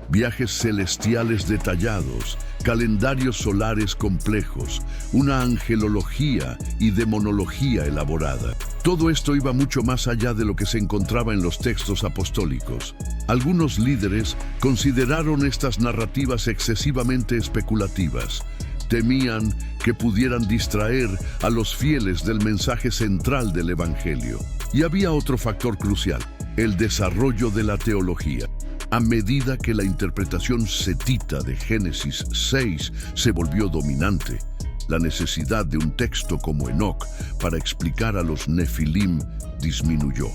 Viajes celestiales detallados, calendarios solares complejos, una angelología y demonología elaborada. Todo esto iba mucho más allá de lo que se encontraba en los textos apostólicos. Algunos líderes consideraron estas narrativas excesivamente especulativas. Temían que pudieran distraer a los fieles del mensaje central del Evangelio. Y había otro factor crucial: el desarrollo de la teología. A medida que la interpretación setita de Génesis 6 se volvió dominante, la necesidad de un texto como Enoc para explicar a los Nefilim disminuyó.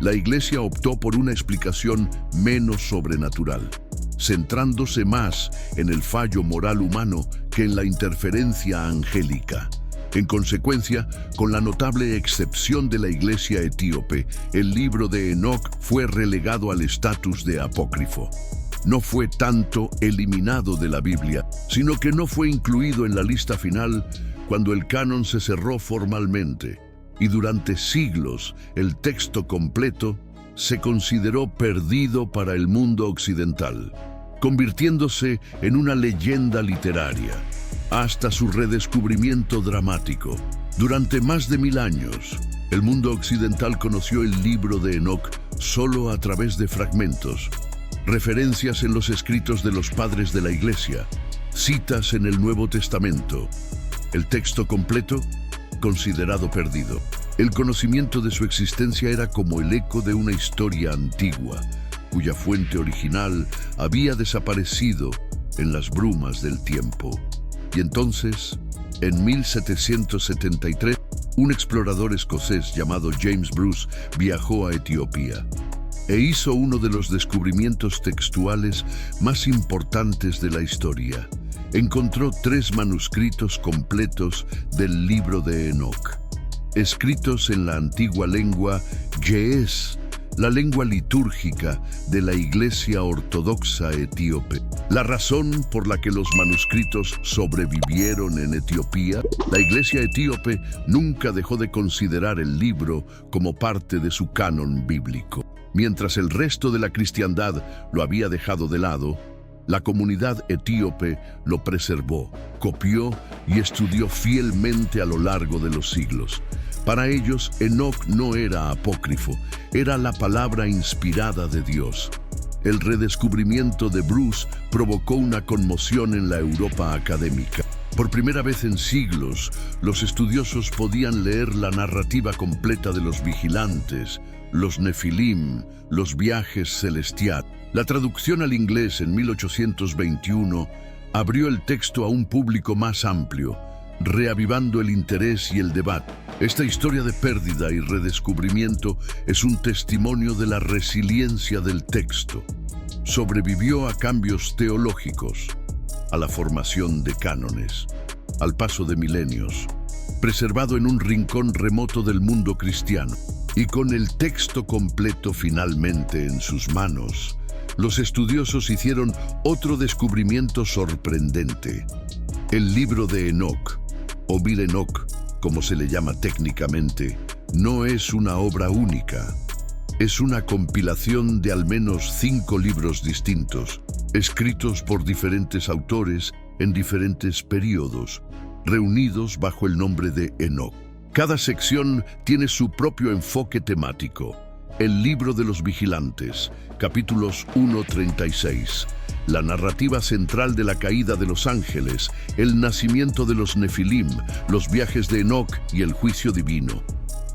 La Iglesia optó por una explicación menos sobrenatural, centrándose más en el fallo moral humano que en la interferencia angélica. En consecuencia, con la notable excepción de la Iglesia etíope, el libro de Enoc fue relegado al estatus de apócrifo. No fue tanto eliminado de la Biblia, sino que no fue incluido en la lista final cuando el canon se cerró formalmente, y durante siglos el texto completo se consideró perdido para el mundo occidental, convirtiéndose en una leyenda literaria, hasta su redescubrimiento dramático. Durante más de 1000 años, el mundo occidental conoció el libro de Enoc solo a través de fragmentos, referencias en los escritos de los padres de la Iglesia, citas en el Nuevo Testamento. El texto completo, considerado perdido. El conocimiento de su existencia era como el eco de una historia antigua, cuya fuente original había desaparecido en las brumas del tiempo. Y entonces, en 1773, un explorador escocés llamado James Bruce viajó a Etiopía e hizo uno de los descubrimientos textuales más importantes de la historia. Encontró 3 manuscritos completos del libro de Enoc, escritos en la antigua lengua ge'ez, la lengua litúrgica de la Iglesia Ortodoxa Etíope. La razón por la que los manuscritos sobrevivieron en Etiopía, la Iglesia etíope nunca dejó de considerar el libro como parte de su canon bíblico. Mientras el resto de la cristiandad lo había dejado de lado, la comunidad etíope lo preservó, copió y estudió fielmente a lo largo de los siglos. Para ellos, Enoc no era apócrifo, era la palabra inspirada de Dios. El redescubrimiento de Bruce provocó una conmoción en la Europa académica. Por primera vez en siglos, los estudiosos podían leer la narrativa completa de los vigilantes, los nefilim, los viajes celestiales. La traducción al inglés en 1821 abrió el texto a un público más amplio, reavivando el interés y el debate. Esta historia de pérdida y redescubrimiento es un testimonio de la resiliencia del texto. Sobrevivió a cambios teológicos, a la formación de cánones, al paso de milenios, preservado en un rincón remoto del mundo cristiano. Y con el texto completo finalmente en sus manos, los estudiosos hicieron otro descubrimiento sorprendente. El libro de Enoc, o Mir Enoch, como se le llama técnicamente, no es una obra única. Es una compilación de al menos 5 libros distintos, escritos por diferentes autores en diferentes períodos, reunidos bajo el nombre de Enoc. Cada sección tiene su propio enfoque temático. El libro de los vigilantes, capítulos 1-36. La narrativa central de la caída de los ángeles, el nacimiento de los nefilim, los viajes de Enoc y el juicio divino.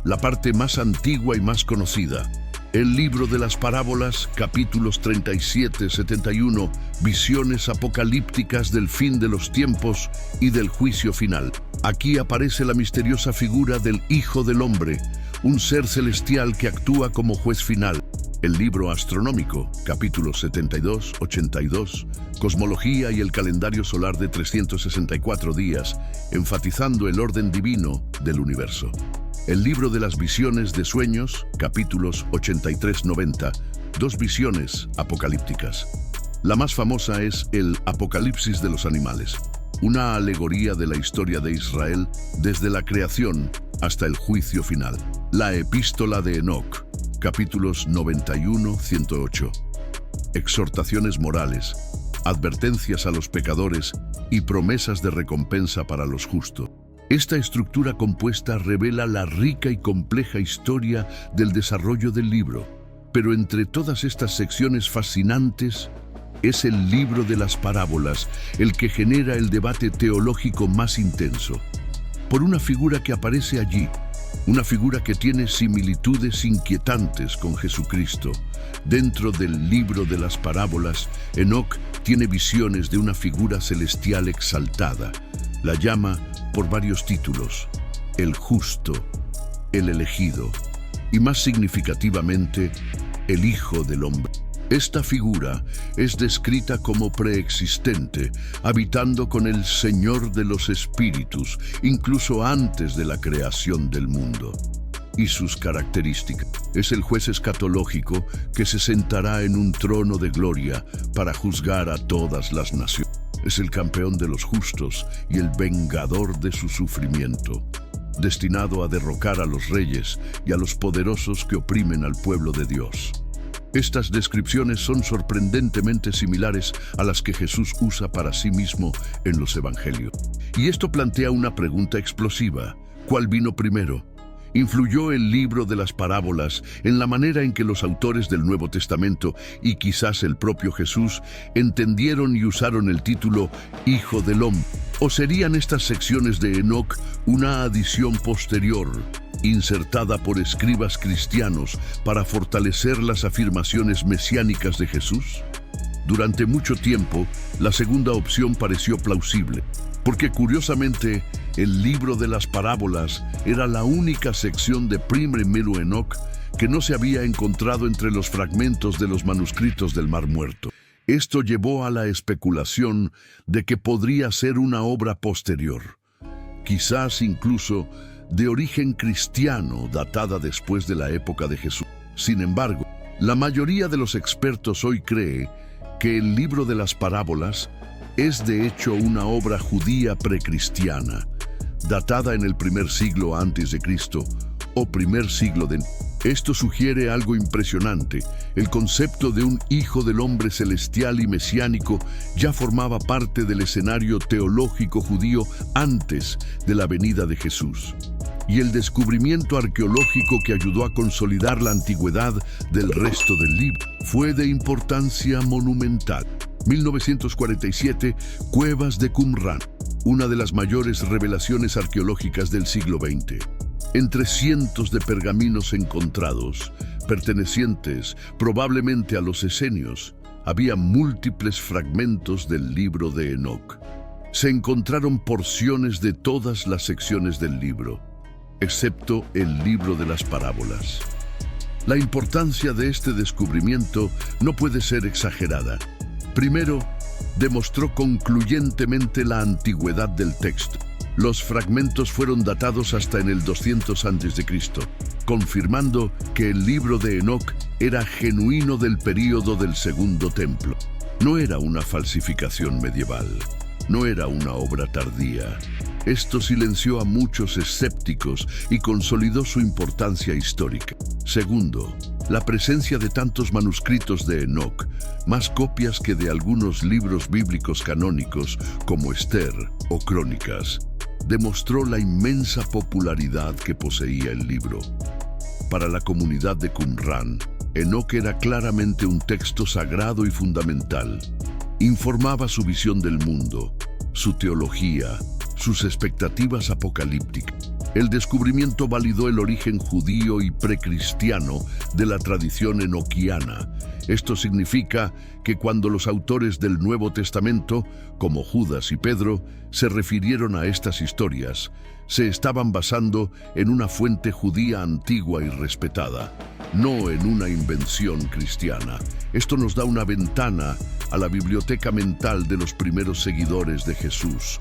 La parte más antigua y más conocida. El libro de las parábolas, capítulos 37-71, visiones apocalípticas del fin de los tiempos y del juicio final. Aquí aparece la misteriosa figura del Hijo del Hombre, un ser celestial que actúa como juez final. El libro astronómico, capítulos 72-82, cosmología y el calendario solar de 364 días, enfatizando el orden divino del universo. El libro de las visiones de sueños, capítulos 83-90, 2 visiones apocalípticas. La más famosa es el Apocalipsis de los animales, una alegoría de la historia de Israel desde la creación hasta el juicio final. La Epístola de Enoc, capítulos 91-108. Exhortaciones morales, advertencias a los pecadores y promesas de recompensa para los justos. Esta estructura compuesta revela la rica y compleja historia del desarrollo del libro, pero entre todas estas secciones fascinantes, es el libro de las parábolas el que genera el debate teológico más intenso. Por una figura que aparece allí, una figura que tiene similitudes inquietantes con Jesucristo. Dentro del libro de las parábolas, Enoc tiene visiones de una figura celestial exaltada. La llama por varios títulos: el justo, el elegido y, más significativamente, el Hijo del Hombre. Esta figura es descrita como preexistente, habitando con el Señor de los Espíritus, incluso antes de la creación del mundo. Y sus características: es el juez escatológico que se sentará en un trono de gloria para juzgar a todas las naciones. Es el campeón de los justos y el vengador de su sufrimiento, destinado a derrocar a los reyes y a los poderosos que oprimen al pueblo de Dios. Estas descripciones son sorprendentemente similares a las que Jesús usa para sí mismo en los evangelios. Y esto plantea una pregunta explosiva: ¿cuál vino primero? ¿Influyó el libro de las parábolas en la manera en que los autores del Nuevo Testamento y quizás el propio Jesús entendieron y usaron el título Hijo del Hombre? ¿O serían estas secciones de Enoc una adición posterior, insertada por escribas cristianos para fortalecer las afirmaciones mesiánicas de Jesús? Durante mucho tiempo, la segunda opción pareció plausible, porque curiosamente, el libro de las parábolas era la única sección de Primero Enoc que no se había encontrado entre los fragmentos de los manuscritos del Mar Muerto. Esto llevó a la especulación de que podría ser una obra posterior, quizás incluso de origen cristiano, datada después de la época de Jesús. Sin embargo, la mayoría de los expertos hoy cree que el libro de las parábolas es de hecho una obra judía precristiana, datada en el primer siglo antes de Cristo o primer siglo de... Esto sugiere algo impresionante. El concepto de un hijo del hombre celestial y mesiánico ya formaba parte del escenario teológico judío antes de la venida de Jesús. Y el descubrimiento arqueológico que ayudó a consolidar la antigüedad del resto del libro fue de importancia monumental. 1947, Cuevas de Qumrán, una de las mayores revelaciones arqueológicas del siglo XX. Entre cientos de pergaminos encontrados, pertenecientes probablemente a los esenios, había múltiples fragmentos del libro de Enoc. Se encontraron porciones de todas las secciones del libro, excepto el libro de las parábolas. La importancia de este descubrimiento no puede ser exagerada. Primero, demostró concluyentemente la antigüedad del texto. Los fragmentos fueron datados hasta en el 200 a.C., confirmando que el libro de Enoc era genuino del período del Segundo Templo. No era una falsificación medieval, no era una obra tardía. Esto silenció a muchos escépticos y consolidó su importancia histórica. Segundo, la presencia de tantos manuscritos de Enoc, más copias que de algunos libros bíblicos canónicos como Esther o Crónicas, demostró la inmensa popularidad que poseía el libro. Para la comunidad de Qumrán, Enoc era claramente un texto sagrado y fundamental. Informaba su visión del mundo, su teología, sus expectativas apocalípticas. El descubrimiento validó el origen judío y precristiano de la tradición enoquiana. Esto significa que cuando los autores del Nuevo Testamento, como Judas y Pedro, se refirieron a estas historias, se estaban basando en una fuente judía antigua y respetada, no en una invención cristiana. Esto nos da una ventana a la biblioteca mental de los primeros seguidores de Jesús.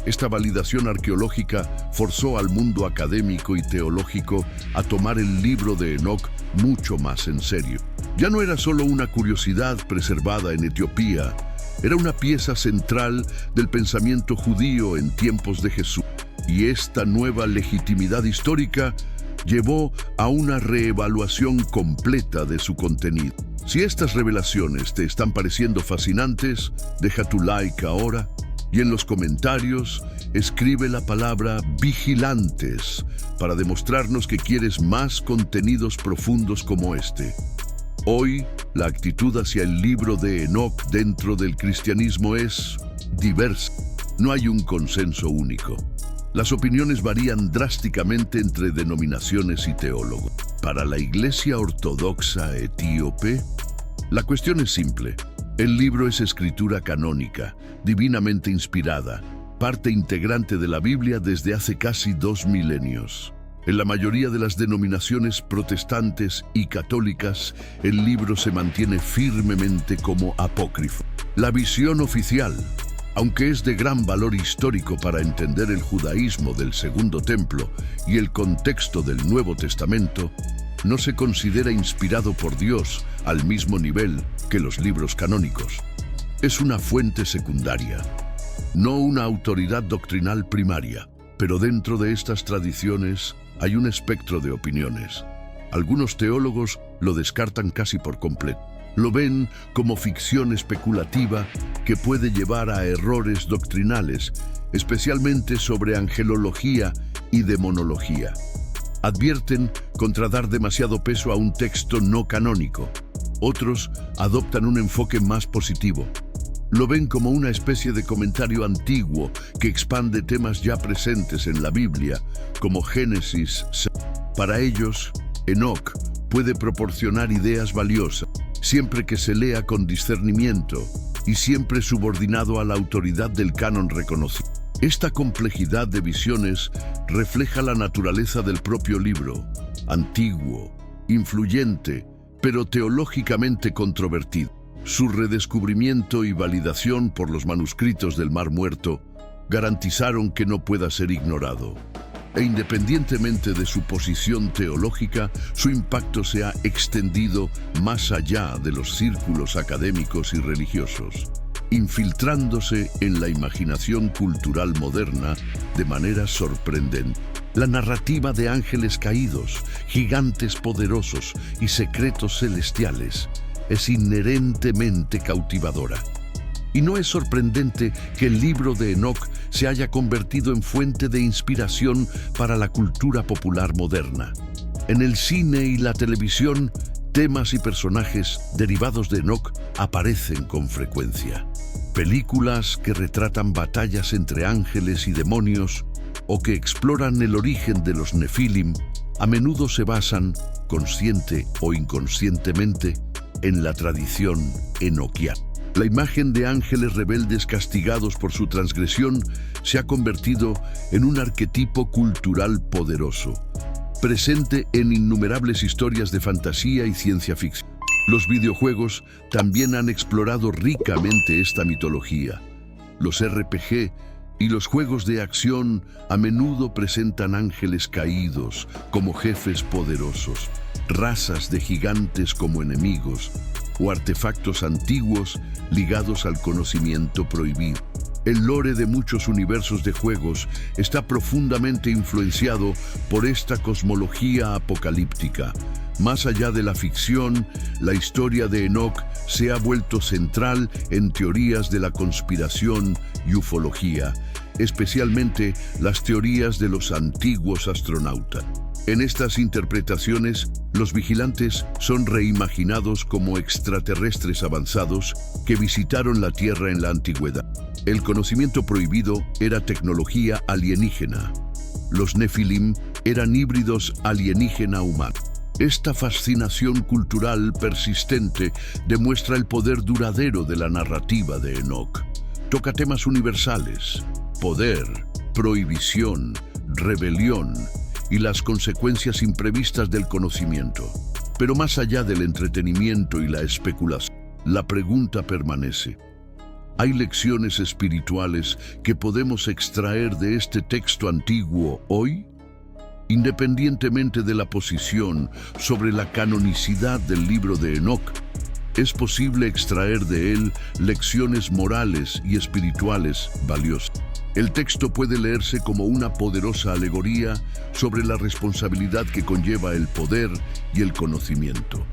Esta validación arqueológica forzó al mundo académico y teológico a tomar el libro de Enoc mucho más en serio. Ya no era solo una curiosidad preservada en Etiopía, era una pieza central del pensamiento judío en tiempos de Jesús. Y esta nueva legitimidad histórica llevó a una reevaluación completa de su contenido. Si estas revelaciones te están pareciendo fascinantes, deja tu like ahora. Y en los comentarios, escribe la palabra vigilantes para demostrarnos que quieres más contenidos profundos como este. Hoy, la actitud hacia el libro de Enoc dentro del cristianismo es diversa. No hay un consenso único. Las opiniones varían drásticamente entre denominaciones y teólogos. Para la Iglesia Ortodoxa Etíope, la cuestión es simple. El libro es escritura canónica, divinamente inspirada, parte integrante de la Biblia desde hace casi 2 milenios. En la mayoría de las denominaciones protestantes y católicas, el libro se mantiene firmemente como apócrifo. La visión oficial, aunque es de gran valor histórico para entender el judaísmo del Segundo Templo y el contexto del Nuevo Testamento, no se considera inspirado por Dios al mismo nivel que los libros canónicos. Es una fuente secundaria, no una autoridad doctrinal primaria, pero dentro de estas tradiciones hay un espectro de opiniones. Algunos teólogos lo descartan casi por completo. Lo ven como ficción especulativa que puede llevar a errores doctrinales, especialmente sobre angelología y demonología. Advierten contra dar demasiado peso a un texto no canónico. Otros adoptan un enfoque más positivo. Lo ven como una especie de comentario antiguo que expande temas ya presentes en la Biblia, como Génesis. Para ellos, Enoc puede proporcionar ideas valiosas, siempre que se lea con discernimiento y siempre subordinado a la autoridad del canon reconocido. Esta complejidad de visiones refleja la naturaleza del propio libro, antiguo, influyente, pero teológicamente controvertido. Su redescubrimiento y validación por los manuscritos del Mar Muerto garantizaron que no pueda ser ignorado. e independientemente de su posición teológica, su impacto se ha extendido más allá de los círculos académicos y religiosos, infiltrándose en la imaginación cultural moderna de manera sorprendente. La narrativa de ángeles caídos, gigantes poderosos y secretos celestiales es inherentemente cautivadora. Y no es sorprendente que el libro de Enoc se haya convertido en fuente de inspiración para la cultura popular moderna. En el cine y la televisión, temas y personajes derivados de Enoc aparecen con frecuencia. Películas que retratan batallas entre ángeles y demonios o que exploran el origen de los Nefilim a menudo se basan, consciente o inconscientemente, en la tradición enoquiana. La imagen de ángeles rebeldes castigados por su transgresión se ha convertido en un arquetipo cultural poderoso, presente en innumerables historias de fantasía y ciencia ficción. Los videojuegos también han explorado ricamente esta mitología. Los RPG y los juegos de acción a menudo presentan ángeles caídos como jefes poderosos, razas de gigantes como enemigos o artefactos antiguos ligados al conocimiento prohibido. El lore de muchos universos de juegos está profundamente influenciado por esta cosmología apocalíptica. Más allá de la ficción, la historia de Enoc se ha vuelto central en teorías de la conspiración y ufología, especialmente las teorías de los antiguos astronautas. En estas interpretaciones, los vigilantes son reimaginados como extraterrestres avanzados que visitaron la Tierra en la antigüedad. El conocimiento prohibido era tecnología alienígena. Los Nefilim eran híbridos alienígena-humano. Esta fascinación cultural persistente demuestra el poder duradero de la narrativa de Enoc. Toca temas universales: poder, prohibición, rebelión y las consecuencias imprevistas del conocimiento. Pero más allá del entretenimiento y la especulación, la pregunta permanece: ¿hay lecciones espirituales que podemos extraer de este texto antiguo hoy? Independientemente de la posición sobre la canonicidad del libro de Enoc, es posible extraer de él lecciones morales y espirituales valiosas. El texto puede leerse como una poderosa alegoría sobre la responsabilidad que conlleva el poder y el conocimiento.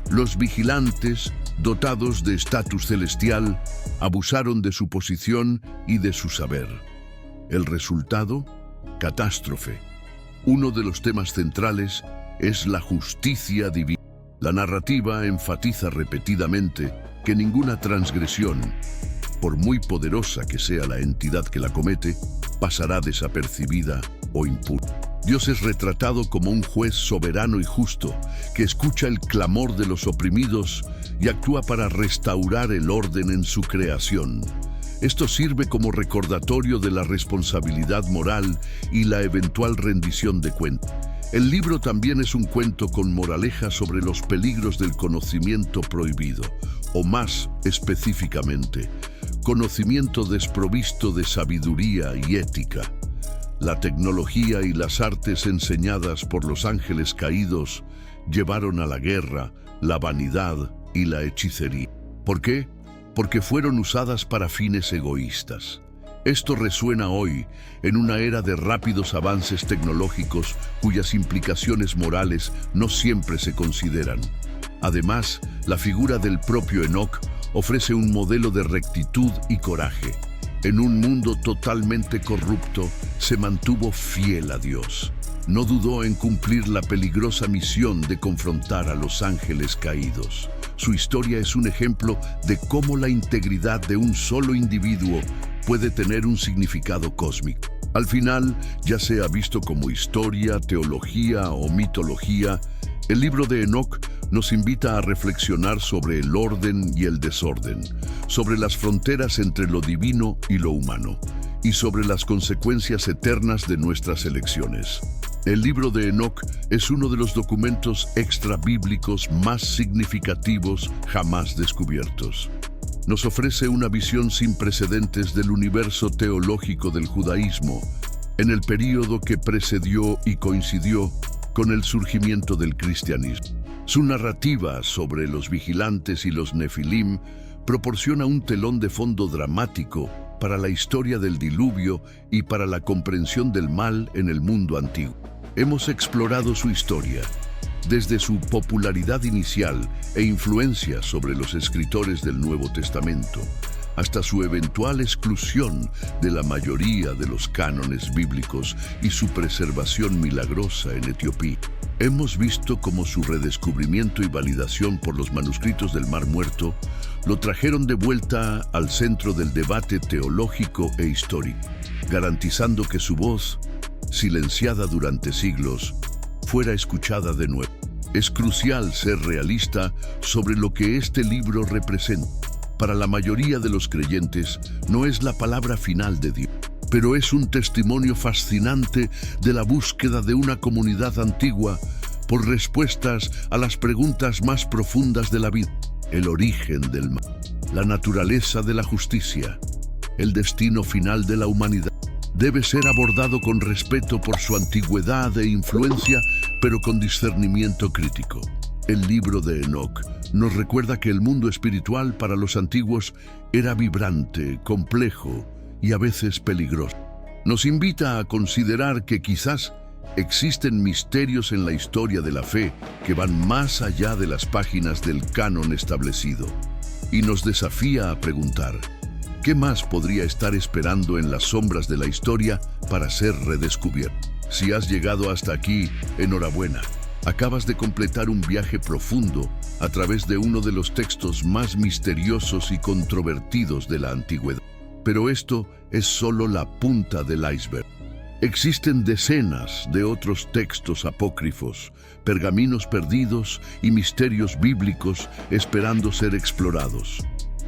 Los vigilantes, dotados de estatus celestial, abusaron de su posición y de su saber. El resultado: catástrofe. Uno de los temas centrales es la justicia divina. La narrativa enfatiza repetidamente que ninguna transgresión, por muy poderosa que sea la entidad que la comete, pasará desapercibida o impune. Dios es retratado como un juez soberano y justo que escucha el clamor de los oprimidos y actúa para restaurar el orden en su creación. Esto sirve como recordatorio de la responsabilidad moral y la eventual rendición de cuentas. El libro también es un cuento con moraleja sobre los peligros del conocimiento prohibido, o más específicamente, conocimiento desprovisto de sabiduría y ética. La tecnología y las artes enseñadas por los ángeles caídos llevaron a la guerra, la vanidad y la hechicería. ¿Por qué? Porque fueron usadas para fines egoístas. Esto resuena hoy en una era de rápidos avances tecnológicos cuyas implicaciones morales no siempre se consideran. Además, la figura del propio Enoc ofrece un modelo de rectitud y coraje. En un mundo totalmente corrupto, se mantuvo fiel a Dios. No dudó en cumplir la peligrosa misión de confrontar a los ángeles caídos. Su historia es un ejemplo de cómo la integridad de un solo individuo puede tener un significado cósmico. Al final, ya sea visto como historia, teología o mitología, el libro de Enoc nos invita a reflexionar sobre el orden y el desorden, sobre las fronteras entre lo divino y lo humano, y sobre las consecuencias eternas de nuestras elecciones. El libro de Enoc es uno de los documentos extrabíblicos más significativos jamás descubiertos. Nos ofrece una visión sin precedentes del universo teológico del judaísmo, en el período que precedió y coincidió con el surgimiento del cristianismo. Su narrativa sobre los vigilantes y los nefilim proporciona un telón de fondo dramático para la historia del diluvio y para la comprensión del mal en el mundo antiguo. Hemos explorado su historia, desde su popularidad inicial e influencia sobre los escritores del Nuevo Testamento, hasta su eventual exclusión de la mayoría de los cánones bíblicos y su preservación milagrosa en Etiopía. Hemos visto cómo su redescubrimiento y validación por los manuscritos del Mar Muerto lo trajeron de vuelta al centro del debate teológico e histórico, garantizando que su voz, silenciada durante siglos, fuera escuchada de nuevo. Es crucial ser realista sobre lo que este libro representa. Para la mayoría de los creyentes, no es la palabra final de Dios, pero es un testimonio fascinante de la búsqueda de una comunidad antigua por respuestas a las preguntas más profundas de la vida: el origen del mal, la naturaleza de la justicia, el destino final de la humanidad. Debe ser abordado con respeto por su antigüedad e influencia, pero con discernimiento crítico. El libro de Enoc nos recuerda que el mundo espiritual para los antiguos era vibrante, complejo y a veces peligroso. Nos invita a considerar que quizás existen misterios en la historia de la fe que van más allá de las páginas del canon establecido, y nos desafía a preguntar: ¿qué más podría estar esperando en las sombras de la historia para ser redescubierto? Si has llegado hasta aquí, enhorabuena. Acabas de completar un viaje profundo a través de uno de los textos más misteriosos y controvertidos de la antigüedad. Pero esto es solo la punta del iceberg. Existen decenas de otros textos apócrifos, pergaminos perdidos y misterios bíblicos esperando ser explorados.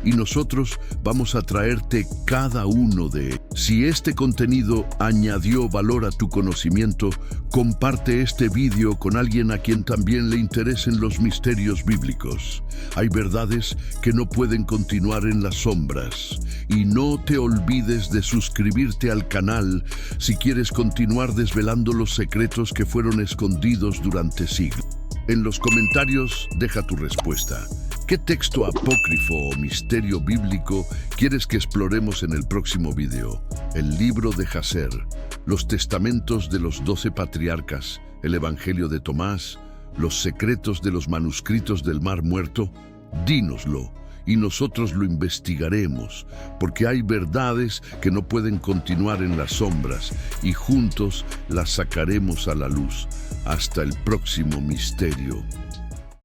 Y nosotros vamos a traerte cada uno de ellos. Si este contenido añadió valor a tu conocimiento, comparte este vídeo con alguien a quien también le interesen los misterios bíblicos. Hay verdades que no pueden continuar en las sombras. Y no te olvides de suscribirte al canal si quieres continuar desvelando los secretos que fueron escondidos durante siglos. En los comentarios deja tu respuesta. ¿Qué texto apócrifo o misterio bíblico quieres que exploremos en el próximo video? El libro de Jasher, los testamentos de los 12 patriarcas, el Evangelio de Tomás, los secretos de los manuscritos del Mar Muerto. Dínoslo y nosotros lo investigaremos, porque hay verdades que no pueden continuar en las sombras y juntos las sacaremos a la luz. Hasta el próximo misterio.